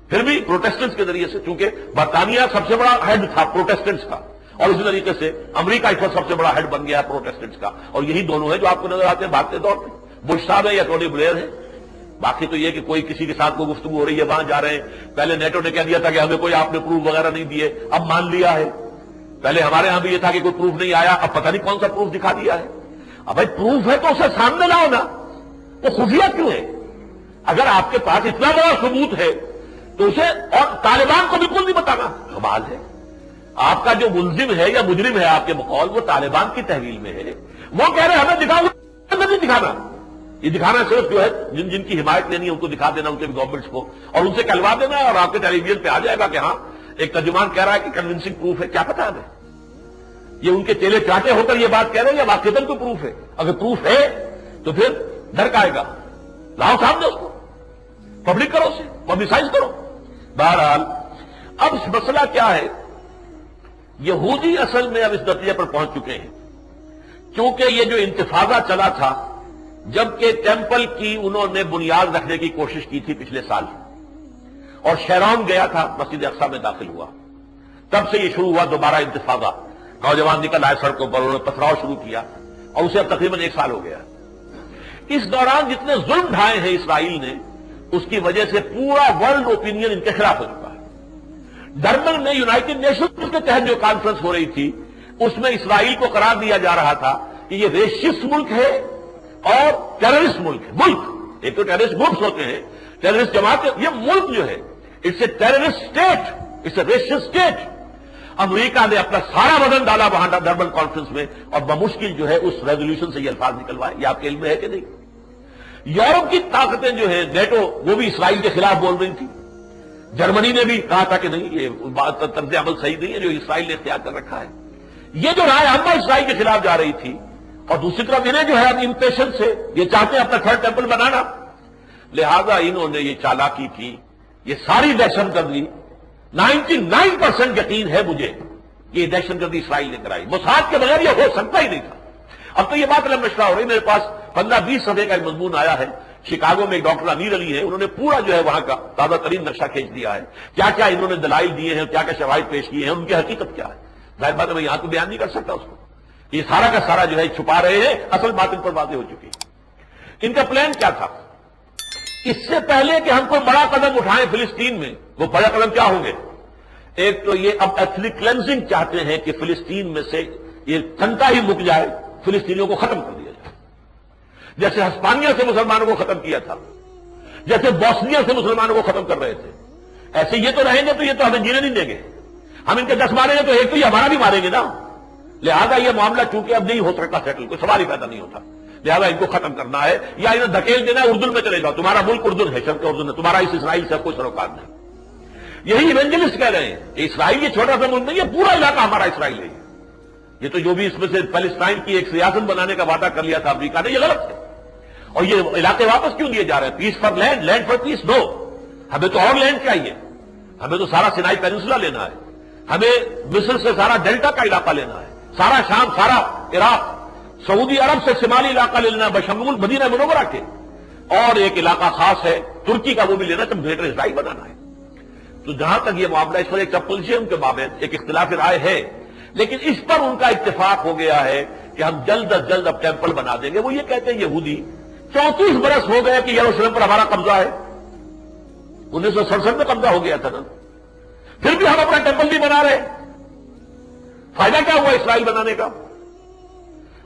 S1: پھر بھی پروٹیسٹنٹس کے ذریعے سے، چونکہ برطانیہ سب سے بڑا ہیڈ تھا پروٹیسٹنٹس کا، اور اسی طریقے سے امریکہ اس وقت سب سے بڑا ہیڈ بن گیا ہے پروٹیسٹنٹس کا، اور یہی دونوں ہیں جو آپ کو نظر آتے ہیں بھاگتے دور میں، بش صاحب ہے یا ٹونی بلیئر ہے۔ باقی تو یہ کہ کوئی کسی کے ساتھ کوئی گفتگو ہو رہی ہے وہاں جا رہے ہیں، پہلے نیٹو نے کہہ دیا تھا کہ ہمیں کوئی آپ نے پروف وغیرہ نہیں دیے، اب مان لیا ہے، پہلے ہمارے ہاں بھی یہ تھا کہ کوئی پروف نہیں آیا، اب پتہ نہیں کون سا پروف دکھا دیا ہے۔ اب بھائی پروف ہے تو اسے سامنے لاؤ نا، وہ خفیہ کیوں ہے؟ اگر آپ کے پاس اتنا بڑا ثبوت ہے تو اسے، اور طالبان کو بالکل نہیں بتانا، کمال ہے، آپ کا جو ملزم ہے یا مجرم ہے آپ کے بقول وہ طالبان کی تحویل میں ہے، وہ کہہ رہے ہیں ہمیں دکھاؤ، نہیں دکھانا، یہ دکھانا صرف جو ہے جن کی حمایت لینی ہے ان کو دکھا دینا، ان کے گورنمنٹس کو، اور ان سے کہلوا دینا، اور آپ کے ٹیلی ویژن پہ آ جائے گا کہ ہاں ایک ترجمان کہہ رہا ہے کہ کنونسنگ پروف ہے، کیا پتا ہمیں، یہ ان کے چیلے چاٹے ہو کر یہ بات کہہ رہے ہیں یا واقعتاً کوئی پروف ہے؟ اگر پروف ہے تو پھر ڈر کا آئے گا، لاؤ سامنے اس کو، پبلک کرو اسے، پبلسائز کرو۔ بہرحال اب مسئلہ کیا ہے، یہودی اصل میں اب اس نتیجے پر پہنچ چکے ہیں، کیونکہ یہ جو انتفاضہ چلا تھا جبکہ ٹیمپل کی انہوں نے بنیاد رکھنے کی کوشش کی تھی پچھلے سال، اور شیرون گیا تھا، مسجد اقصیٰ میں داخل ہوا، تب سے یہ شروع ہوا دوبارہ انتفاضہ، نوجوان نکل آئے سڑکوں پر، انہوں نے پتھراؤ شروع کیا، اور اسے اب تقریباً 1 سال ہو گیا۔ اس دوران جتنے ظلم ڈھائے ہیں اسرائیل نے، اس کی وجہ سے پورا ورلڈ اوپینین ان کے خلاف ہو چکا ہے۔ ڈربن میں یونائٹڈ نیشنز کے تحت جو کانفرنس ہو رہی تھی، اس میں اسرائیل کو قرار دیا جا رہا تھا کہ یہ ریسسٹ ملک ہے اور ٹیررسٹ ملک ہے۔ ملک ایک تو ٹیررسٹ گروپس ہوتے ہیں، ٹیررسٹ جماعت، یہ ملک جو ہے it's a terrorist state, it's a racist state. امریکہ نے اپنا سارا وزن ڈالا وہاں ڈربن کانفرنس میں، اور بمشکل جو ہے اس ریزولوشن سے یہ الفاظ نکلوائے، یہ آپ کے علم میں ہے کہ نہیں؟ یورپ کی طاقتیں جو ہیں نیٹو، وہ بھی اسرائیل کے خلاف بول رہی تھی، جرمنی نے بھی کہا تھا کہ نہیں یہ بات طرز عمل صحیح نہیں ہے جو اسرائیل نے اختیار کر رکھا ہے، یہ جو رائے عامہ اسرائیل کے خلاف جا رہی تھی، اور دوسری طرف انہیں جو ہے امپیشنس سے یہ چاہتے ہیں اپنا تھرڈ ٹیمپل بنانا، لہذا انہوں نے یہ چالاکی کی، یہ ساری دہشت گردی 99% یقین ہے مجھے کہ یہ دہشت گردی اسرائیل نے کرائی، موساد کے بغیر یہ ہو سکتا ہی نہیں تھا۔ اب تو یہ بات علم نشرہ ہو رہی، میرے پاس 15-20 صفحے کا ایک مضمون آیا ہے شکاگو میں ایک ڈاکٹر امیر علی ہے، انہوں نے پورا جو ہے وہاں کا تازہ ترین نقشہ کھینچ دیا ہے، کیا کیا انہوں نے دلائل دیے ہیں، کیا کیا شواہد پیش کیے ہیں، ان کی حقیقت کیا ہے۔ ظاہر بات ہے میں یہاں تو بیان نہیں کر سکتا اس کو، یہ سارا کا سارا جو ہے چھپا رہے ہیں، اصل بات ان پر واضح ہو چکی ہے۔ ان کا پلان کیا تھا؟ اس سے پہلے کہ ہم کوئی بڑا قدم اٹھائیں فلسطین میں، وہ بڑا قدم کیا ہوں گے؟ ایک تو یہ اب ایتھنک کلینزنگ چاہتے ہیں کہ فلسطین میں سے یہ تنکا ہی مک جائے، فلسطینیوں کو ختم کر دیا جائے، جیسے ہسپانیہ سے مسلمانوں کو ختم کیا تھا، جیسے بوسنیا سے مسلمانوں کو ختم کر رہے تھے، ایسے یہ تو رہیں گے تو یہ تو ہمیں جینے نہیں دیں گے، ہم ان کے 10 ماریں گے تو ایک تو یہ ہمارا بھی ماریں گے نا، لہذا یہ معاملہ چونکہ اب نہیں ہو سکتا سیٹل، کوئی سوال ہی پیدا نہیں ہوتا، لہذا ان کو ختم کرنا ہے یا انہیں دھکیل دینا ہے، اردن میں چلے جاؤ، تمہارا ملک اردن ہے، شرق اردن ہے، تمہارا اس اسرائیل سے کوئی سروکار نہیں۔ یہی ایونجلسٹ کہہ رہے ہیں کہ اسرائیل یہ چھوٹا سا ملک نہیں ہے، پورا علاقہ ہمارا اسرائیل ہے، یہ تو جو بھی اس میں سے فلسطین کی ایک ریاست بنانے کا وعدہ کر لیا تھا امریکہ نے، یہ غلط ہے، اور یہ علاقے واپس کیوں دیے جا رہے ہیں؟ پیس فار لینڈ، لینڈ فار پیس، نو، ہمیں تو اور لینڈ چاہیے، ہمیں تو سارا سینائی پیننسولا لینا ہے، ہمیں مصر سے سارا ڈیلٹا کا علاقہ لینا ہے، سارا شام، سارا عراق، سعودی عرب سے شمالی علاقہ لینا بشمول مدینہ منورہ کے، اور ایک علاقہ خاص ہے ترکی کا، وہ بھی لینا، تم گریٹر اسرائیل بنانا ہے۔ تو جہاں تک یہ معاملہ، اس پر ایک چپلشیم کے مابین ایک اختلاف رائے ہے، لیکن اس پر ان کا اتفاق ہو گیا ہے کہ ہم جلد از جلد اب ٹیمپل بنا دیں گے۔ وہ یہ کہتے ہیں یہودی 34 برس ہو گئے کہ یروشلم پر ہمارا قبضہ ہے، 1967 میں قبضہ ہو گیا تھا نا، پھر بھی ہم اپنا ٹیمپل نہیں بنا رہے، فائدہ کیا ہوا اسرائیل بنانے کا؟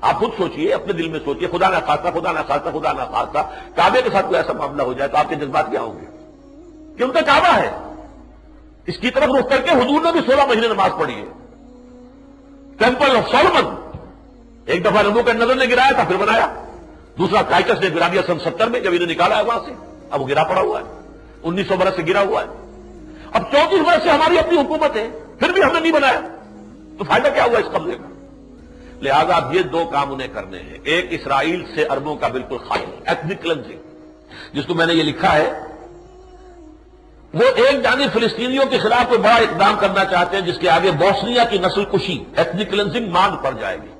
S1: آپ خود سوچئے، اپنے دل میں سوچئے، خدا نہ خواستہ، خدا نہ خواستہ، خدا نہ خواستہ کعبے کے ساتھ کوئی ایسا معاملہ ہو جائے تو آپ کے جذبات کیا ہوں گے؟ کہ ان کا کعبہ ہے، اس کی طرف رخ کر کے حضور نے بھی 16 مہینے نماز پڑھی ہے۔ ٹیمپل آف سولومن ایک دفعہ نبوکدنیزر نے گرایا تھا، پھر بنایا، دوسرا ٹائٹس نے گرا دیا سن 70 میں، جب انہیں نکالا ہے وہاں سے، اب وہ گرا پڑا ہوا ہے، 1900 برس سے گرا ہوا ہے، اب 34 برس سے ہماری اپنی حکومت ہے، پھر بھی ہم نے نہیں بنایا، تو فائدہ کیا ہوا اس قبضے کا؟ لہذا اب یہ 2 کام انہیں کرنے ہیں، ایک اسرائیل سے عربوں کا بالکل خاتمہ، ایتھنک کلینزنگ، جس کو میں نے یہ لکھا ہے، وہ ایک جانب فلسطینیوں کے خلاف کوئی بڑا اقدام کرنا چاہتے ہیں جس کے آگے بوسنیا کی نسل کشی، ایتھنک کلینزنگ مانگ پڑ جائے گی۔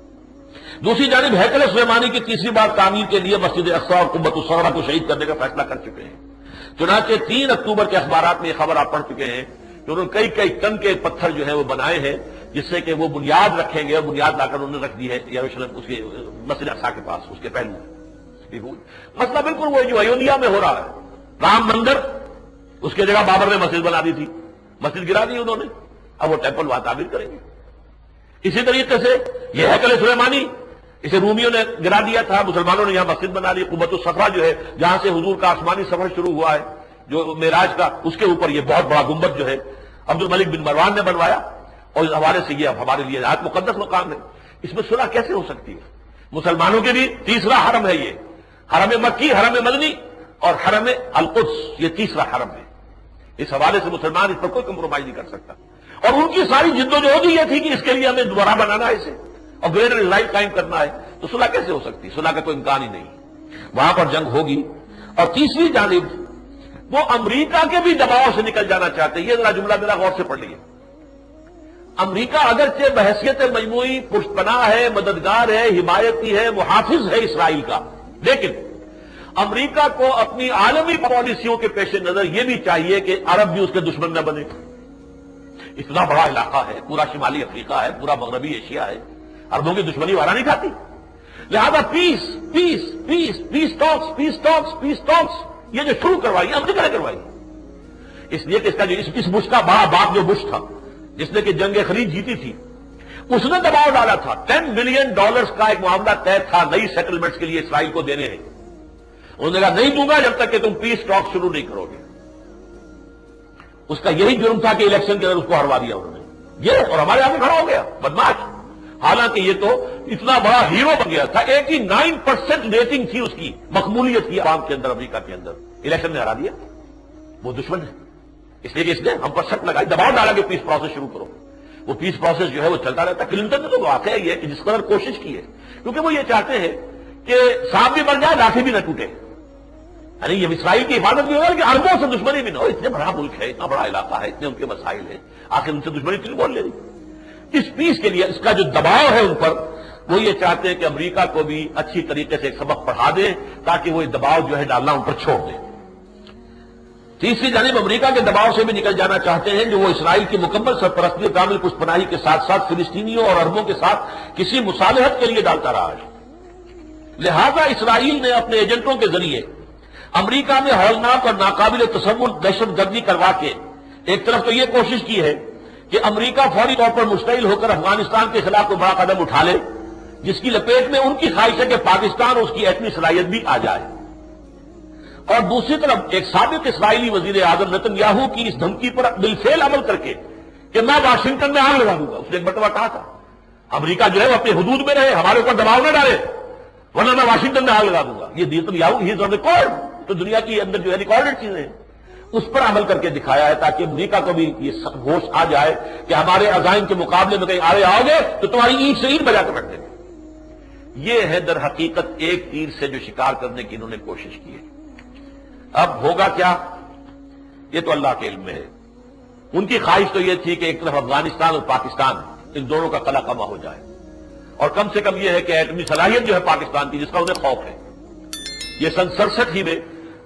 S1: دوسری جانب ہیکل سلیمانی کی تیسری بار تعمیر کے لیے مسجد اقصی اور قبۃ الصخرہ کو شہید کرنے کا فیصلہ کر چکے ہیں۔ چنانچہ 3 اکتوبر کے اخبارات میں یہ خبر آپ پڑھ چکے ہیں کہ انہوں نے کئی ٹن کے پتھر جو ہیں وہ بنائے ہیں، جس سے کہ وہ بنیاد رکھیں گے، اور بنیاد لا کر انہوں نے رکھ دی ہے یروشلم اس کے مسجد اقصی کے پاس، اس کے پہلو۔ مسئلہ بالکل وہ جو ایودھیا میں ہو رہا ہے، رام مندر، اس کی جگہ بابر نے مسجد بنا دی تھی، مسجد گرا دی انہوں نے، اب وہ ٹیمپل وہاں تعمیر کریں گے۔ اسی طریقے سے یہ ہیکل سلیمانی، اسے رومیوں نے گرا دیا تھا، مسلمانوں نے یہاں مسجد بنا لی، قبۃ الصخرہ جو ہے جہاں سے حضور کا آسمانی سفر شروع ہوا ہے جو معراج کا، اس کے اوپر یہ بہت بڑا گنبد جو ہے عبد الملک بن مروان نے بنوایا، اور اس حوالے سے یہ اب ہمارے لیے نہایت مقدس مقام ہے۔ اس میں صلح کیسے ہو سکتی ہے؟ مسلمانوں کے بھی تیسرا حرم ہے، یہ حرم مکی، حرم مدنی اور حرم القدس، یہ تیسرا حرم ہے۔ اس حوالے سے مسلمان اس پر کوئی کمپرومائز نہیں کر سکتا، اور ان کی ساری جدوجہد یہ تھی کہ اس کے لیے ہمیں دوبارہ بنانا ہے اسے، اور گریٹر اسرائیل قائم کرنا ہے، تو صلح کیسے ہو سکتی؟ صلح کا کوئی امکان ہی نہیں، وہاں پر جنگ ہوگی۔ اور تیسری جانب وہ امریکہ کے بھی دباؤ سے نکل جانا چاہتے ہیں۔ یہ ذرا جملہ میرا غور سے پڑھ لیے، امریکہ اگرچہ بحیثیت مجموعی پشت پناہ ہے، مددگار ہے، حمایتی ہے، محافظ ہے اسرائیل کا، لیکن امریکہ کو اپنی عالمی پالیسیوں کے پیش نظر یہ بھی چاہیے کہ عرب بھی اس کے دشمن نہ بنے۔ اتنا بڑا علاقہ ہے، پورا شمالی افریقہ ہے، پورا مغربی ایشیا ہے، عربوں کی دشمنی وارا نہیں کھاتی، لہذا پیس پیس پیس پیس ٹاکس پیس ٹاکس پیس ٹاکس یہ جو شروع کروائی امریکہ نے کروائی، اس لیے کہ اس کا جو اس بش کا بڑا باپ جو بش تھا جس نے کہ جنگ خلیج جیتی تھی، اس نے دباؤ ڈالا تھا، $10 بلین کا ایک معاملہ طے تھا نئی سیٹلمنٹس کے لیے اسرائیل کو دینے ہیں، انہوں نے کہا نہیں دوں گا جب تک کہ تم پیس ٹاک شروع نہیں کرو گے۔ اس کا یہی جرم تھا کہ الیکشن کے اندر اس کو ہروا دیا انہوں نے، یہ اور ہمارے آگے کھڑا ہو گیا بدماش، حالانکہ یہ تو اتنا بڑا ہیرو بن گیا تھا، 89% ریٹنگ تھی اس کی، مقبولیت تھی عوام کے اندر، امریکہ کے اندر، الیکشن میں ہرا دیا، وہ دشمن ہے، اس لیے کہ اس نے ہم پر شک لگائی، دباؤ ڈالا کہ پیس پروسیس شروع کرو، وہ پیس پروسیس جو ہے وہ چلتا رہتا۔ کلنٹن نے تو واقعہ یہ ہے کہ جس قدر کوشش کی ہے، کیونکہ وہ یہ چاہتے ہیں کہ سانپ بھی مر جائے لاٹھی بھی نہ ٹوٹے، یعنی یہ اسرائیل کی حفاظت بھی ہو کہ عربوں سے دشمنی بھی نہ ہو، اتنے بڑا ملک ہے، اتنا بڑا علاقہ ہے، اتنے ان کے مسائل ہیں، آخر ان سے دشمنی کیوں بول لے رہی؟ اس پیس کے لیے اس کا جو دباؤ ہے ان پر، وہ یہ چاہتے ہیں کہ امریکہ کو بھی اچھی طریقے سے ایک سبق پڑھا دیں تاکہ وہ دباؤ جو ہے ڈالنا ان پر چھوڑ دیں۔ تیسری جانب امریکہ کے دباؤ سے بھی نکل جانا چاہتے ہیں جو وہ اسرائیل کی مکمل سرپرستی اور کامل پشت پناہی کے ساتھ ساتھ فلسطینیوں اور عربوں کے ساتھ کسی مصالحت کے لیے ڈالتا رہا ہے۔ لہذا اسرائیل نے اپنے ایجنٹوں کے ذریعے امریکہ میں ہولناک اور ناقابل تصور دہشت گردی کروا کے ایک طرف تو یہ کوشش کی ہے کہ امریکہ فوری طور پر مشتعل ہو کر افغانستان کے خلاف کوئی بڑا قدم اٹھا لے، جس کی لپیٹ میں ان کی خواہش ہے کہ پاکستان اس کی ایٹمی صلاحیت بھی آ جائے، اور دوسری طرف ایک سابق اسرائیلی وزیر اعظم نتن یاہو کی اس دھمکی پر بالفعل عمل کر کے کہ میں واشنگٹن میں آگ لگا دوں گا۔ اس نے ایک مرتبہ کہا تھا امریکہ جو ہے وہ اپنی حدود میں رہے، ہمارے اوپر دباؤ نہ ڈالے ورنہ میں واشنگٹن میں آگ لگا دوں گا۔ یہ Nitin Yahoo he is on record, تو دنیا کی اندر جو ہے ریکارڈڈ چیزیں ہیں، اس پر عمل کر کے دکھایا ہے تاکہ امریکہ کو بھی یہ ہوش آ جائے کہ ہمارے عزائم کے مقابلے میں کہیں آگے آؤ گے تو تمہاری اینٹ سے اینٹ بجا کر رکھ دیں گے۔ یہ ہے در حقیقت ایک تیر سے جو شکار کرنے کی انہوں نے کوشش کی ہے۔ اب ہوگا کیا یہ تو اللہ کے علم میں ہے۔ ان کی خواہش تو یہ تھی کہ ایک طرف افغانستان اور پاکستان ان دونوں کا قلع کما ہو جائے، اور کم سے کم یہ ہے کہ ایٹمی صلاحیت جو ہے پاکستان کی، جس کا انہیں خوف ہے۔ یہ سن 67 ہی میں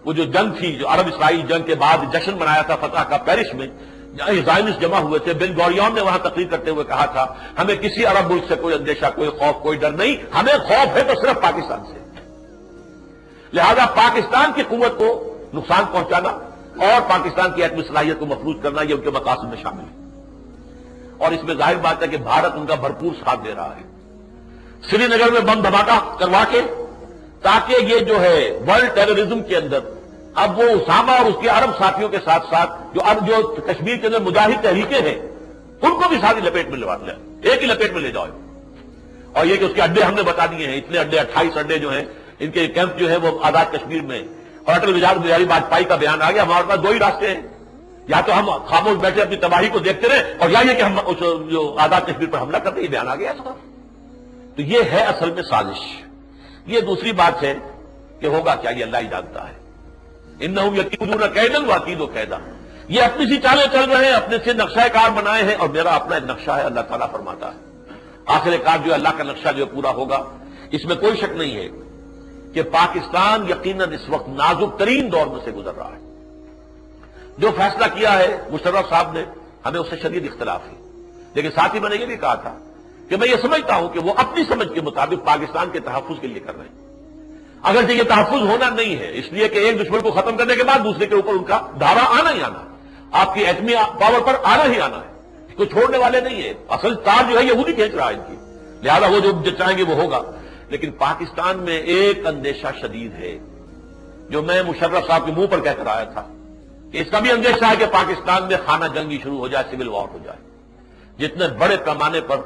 S1: وہ جو جنگ تھی، جو عرب اسرائیل جنگ کے بعد جشن منایا تھا فتح کا پیرس میں، جہاں زائنسٹ جمع ہوئے تھے، بن گوریون نے وہاں تقریر کرتے ہوئے کہا تھا ہمیں کسی عرب ملک سے کوئی اندیشہ، کوئی خوف، کوئی ڈر نہیں، ہمیں خوف ہے تو صرف پاکستان سے۔ لہذا پاکستان کی قوت کو نقصان پہنچانا اور پاکستان کی ایٹمی صلاحیت کو مفروض کرنا یہ ان کے مقاصد میں شامل ہے، اور اس میں ظاہر بات ہے کہ بھارت ان کا بھرپور ساتھ دے رہا ہے، سری نگر میں بم دھماکہ کروا کے، تاکہ یہ جو ہے ورلڈ ٹیررزم کے اندر اب وہ اسامہ اور اس کے عرب ساتھیوں کے ساتھ ساتھ جو کشمیر کے اندر مجاہد تحریکیں ہیں ان کو بھی ساری لپیٹ میں لے ایک ہی لپیٹ میں لے جاؤ، اور یہ کہ اس کے اڈے ہم نے بتا دیے ہیں، اتنے اڈے 28 اڈے جو ہیں ان کے کیمپ جو ہے وہ آزاد کشمیر میں، اور اٹل بہاری واجپئی کا بیان آ گیا ہمارے پاس دو ہی راستے ہیں، یا تو ہم خاموش بیٹھے اپنی تباہی کو دیکھتے رہے، اور یا یہ کہ ہم جو آزاد کشمیر پر حملہ کرتے، یہ بیان آ گیا اس کا۔ تو یہ ہے اصل میں سازش۔ یہ دوسری بات ہے کہ ہوگا کیا یہ اللہ ہی جانتا ہے۔ انہم یکیدون کیدا واکید قیدا، یہ اپنی سی چالیں چل رہے ہیں، اپنے سے نقشہ کار بنائے ہیں، اور میرا اپنا ایک نقشہ ہے، اللہ تعالیٰ فرماتا ہے آخر کار جو اللہ کا نقشہ جو پورا ہوگا۔ اس میں کوئی شک نہیں ہے کہ پاکستان یقیناً اس وقت نازک ترین دور میں سے گزر رہا ہے۔ جو فیصلہ کیا ہے مشرف صاحب نے، ہمیں اس سے شدید اختلاف ہے، لیکن ساتھ ہی میں نے یہ بھی کہا تھا کہ میں یہ سمجھتا ہوں کہ وہ اپنی سمجھ کے مطابق پاکستان کے تحفظ کے لیے کر رہے ہیں، اگرچہ یہ تحفظ ہونا نہیں ہے، اس لیے کہ ایک دشمن کو ختم کرنے کے بعد دوسرے کے اوپر ان کا دھاوا آنا ہی آنا، آپ کی ایٹمی پاور پر آنا ہی آنا ہے، کوئی چھوڑنے والے نہیں ہے، اصل تار جو ہے یہودی کھینچ رہا ہے ان کی، لہذا وہ جو چاہیں گے وہ ہوگا۔ لیکن پاکستان میں ایک اندیشہ شدید ہے جو میں مشرف صاحب کے منہ پر کہہ کر آیا تھا کہ اس کا بھی اندیشہ ہے کہ پاکستان میں خانہ جنگی شروع ہو جائے، سول وار ہو جائے۔ جتنے بڑے پیمانے پر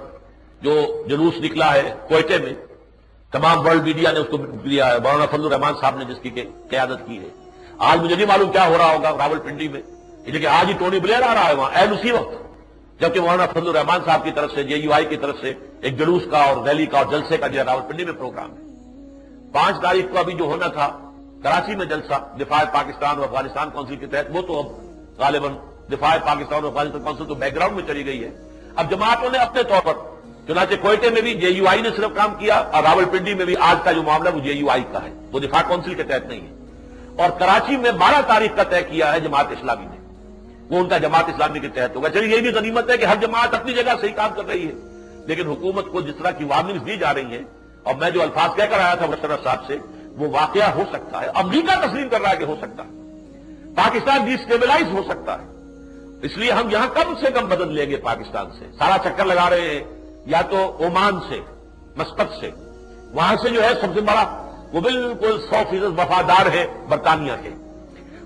S1: جو جلوس نکلا ہے کوئٹے میں، تمام ورلڈ میڈیا نے اس کو لیا ہے، مولانا فضل الرحمان صاحب نے جس کی قیادت کی ہے۔ آج مجھے نہیں معلوم کیا ہو رہا ہوگا راول پنڈی میں، لیکن آج ہی ٹونی بلیئر آ رہا ہے وہاں این اسی وقت، جبکہ مولانا فضل الرحمان صاحب کی طرف سے JUI کی طرف سے ایک جلوس کا اور ریلی کا اور جلسے کا جو راول پنڈی میں پروگرام ہے۔ 5 تاریخ کو ابھی جو ہونا تھا کراچی میں جلسہ دفاع پاکستان اور افغانستان کونسل کے تحت، وہ تو اب غالباً دفاع پاکستان اور افغانستان کونسل تو بیک گراؤنڈ میں چلی گئی ہے۔ اب جماعتوں نے اپنے طور پر، چنانچہ کوئٹے میں بھی JUI نے صرف کام کیا، اور راول پنڈی میں بھی آج کا جو معاملہ وہ JUI کا ہے، وہ دفاع کونسل کے تحت نہیں ہے، اور کراچی میں 12 تاریخ کا طے کیا ہے جماعت اسلامی نے، وہ ان کا جماعت اسلامی کے تحت ہوگا۔ چلیے یہ بھی غنیمت ہے کہ ہر جماعت اپنی جگہ صحیح کام کر رہی ہے، لیکن حکومت کو جس طرح کی وارننگز دی جا رہی ہیں، اور میں جو الفاظ کہہ کر آیا تھا مشرف صاحب سے، وہ واقعہ ہو سکتا ہے، امریکہ تسلیم کر رہا ہے کہ ہو سکتا ہے، پاکستان ڈی اسٹیبلائز ہو سکتا ہے۔ اس لیے ہم یہاں کم سے کم مدد لیں گے پاکستان سے، سارا چکر لگا رہے ہیں، یا تو عمان سے، مسقط سے، وہاں سے جو ہے سب سے بڑا وہ بالکل 100% وفادار ہے برطانیہ کے،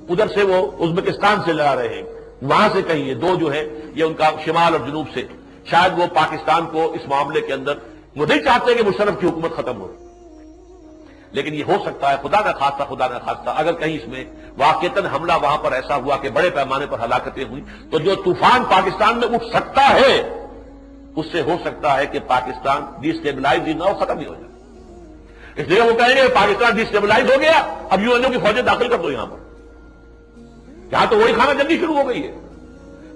S1: ادھر سے وہ ازبکستان سے لگا رہے ہیں، وہاں سے کہیں یہ دو جو ہے یہ ان کا شمال اور جنوب سے، شاید وہ پاکستان کو اس معاملے کے اندر وہ نہیں چاہتے کہ مشرف کی حکومت ختم ہو، لیکن یہ ہو سکتا ہے، خدا نہ خواستہ اگر کہیں اس میں واقعتاً حملہ وہاں پر ایسا ہوا کہ بڑے پیمانے پر ہلاکتیں ہوئی، تو جو طوفان پاکستان میں اٹھ سکتا ہے اس سے ہو سکتا ہے کہ پاکستان ڈی اسٹیبلائز ہی نہ ہو، ختم ہی ہو جائے۔ اس لیے وہ کہیں گے پاکستان ڈی اسٹیبلائز ہو گیا، اب UN کی فوجیں داخل کر دو یہاں پر، یہاں تو وہی خانہ جنگی شروع ہو گئی ہے۔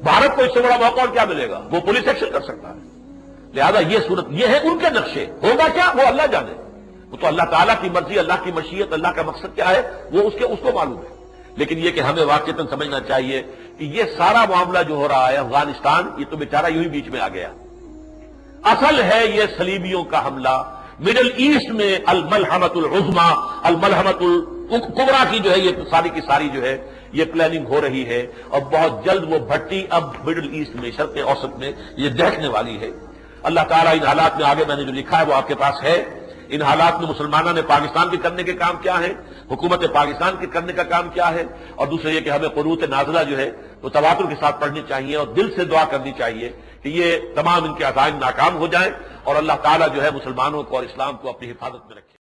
S1: بھارت کو اس سے بڑا موقع اور کیا ملے گا؟ وہ پولیس ایکشن کر سکتا ہے، لہذا یہ صورت یہ ہے ان کے نقشے، ہوگا کیا وہ اللہ جانے، وہ تو اللہ تعالیٰ کی مرضی، اللہ کی مشیت، اللہ کا مقصد کیا ہے وہ اس کو معلوم ہے۔ لیکن یہ کہ ہمیں واقعتاً سمجھنا چاہیے کہ یہ سارا معاملہ جو ہو رہا ہے افغانستان، یہ تو بیچارہ یوں ہی بیچ میں آ گیا۔ اصل ہے یہ صلیبیوں کا حملہ مڈل ایسٹ میں، الملحمۃ العظمیٰ، الملحمۃ الکبریٰ کی جو ہے یہ ساری کی ساری جو ہے یہ پلاننگ ہو رہی ہے، اور بہت جلد وہ بھٹی اب مڈل ایسٹ میں، شرق اوسط میں یہ دہنے والی ہے۔ اللہ تعالیٰ ان حالات میں، آگے میں نے جو لکھا ہے وہ آپ کے پاس ہے، ان حالات میں مسلمانوں نے پاکستان کے کرنے کے کام کیا ہے، حکومت پاکستان کے کرنے کا کام کیا ہے، اور دوسرے یہ کہ ہمیں قنوت نازلہ جو ہے وہ تواتر کے ساتھ پڑھنی چاہیے اور دل سے دعا کرنی چاہیے کہ یہ تمام ان کے عزائم ناکام ہو جائیں اور اللہ تعالیٰ جو ہے مسلمانوں کو اور اسلام کو اپنی حفاظت میں رکھے۔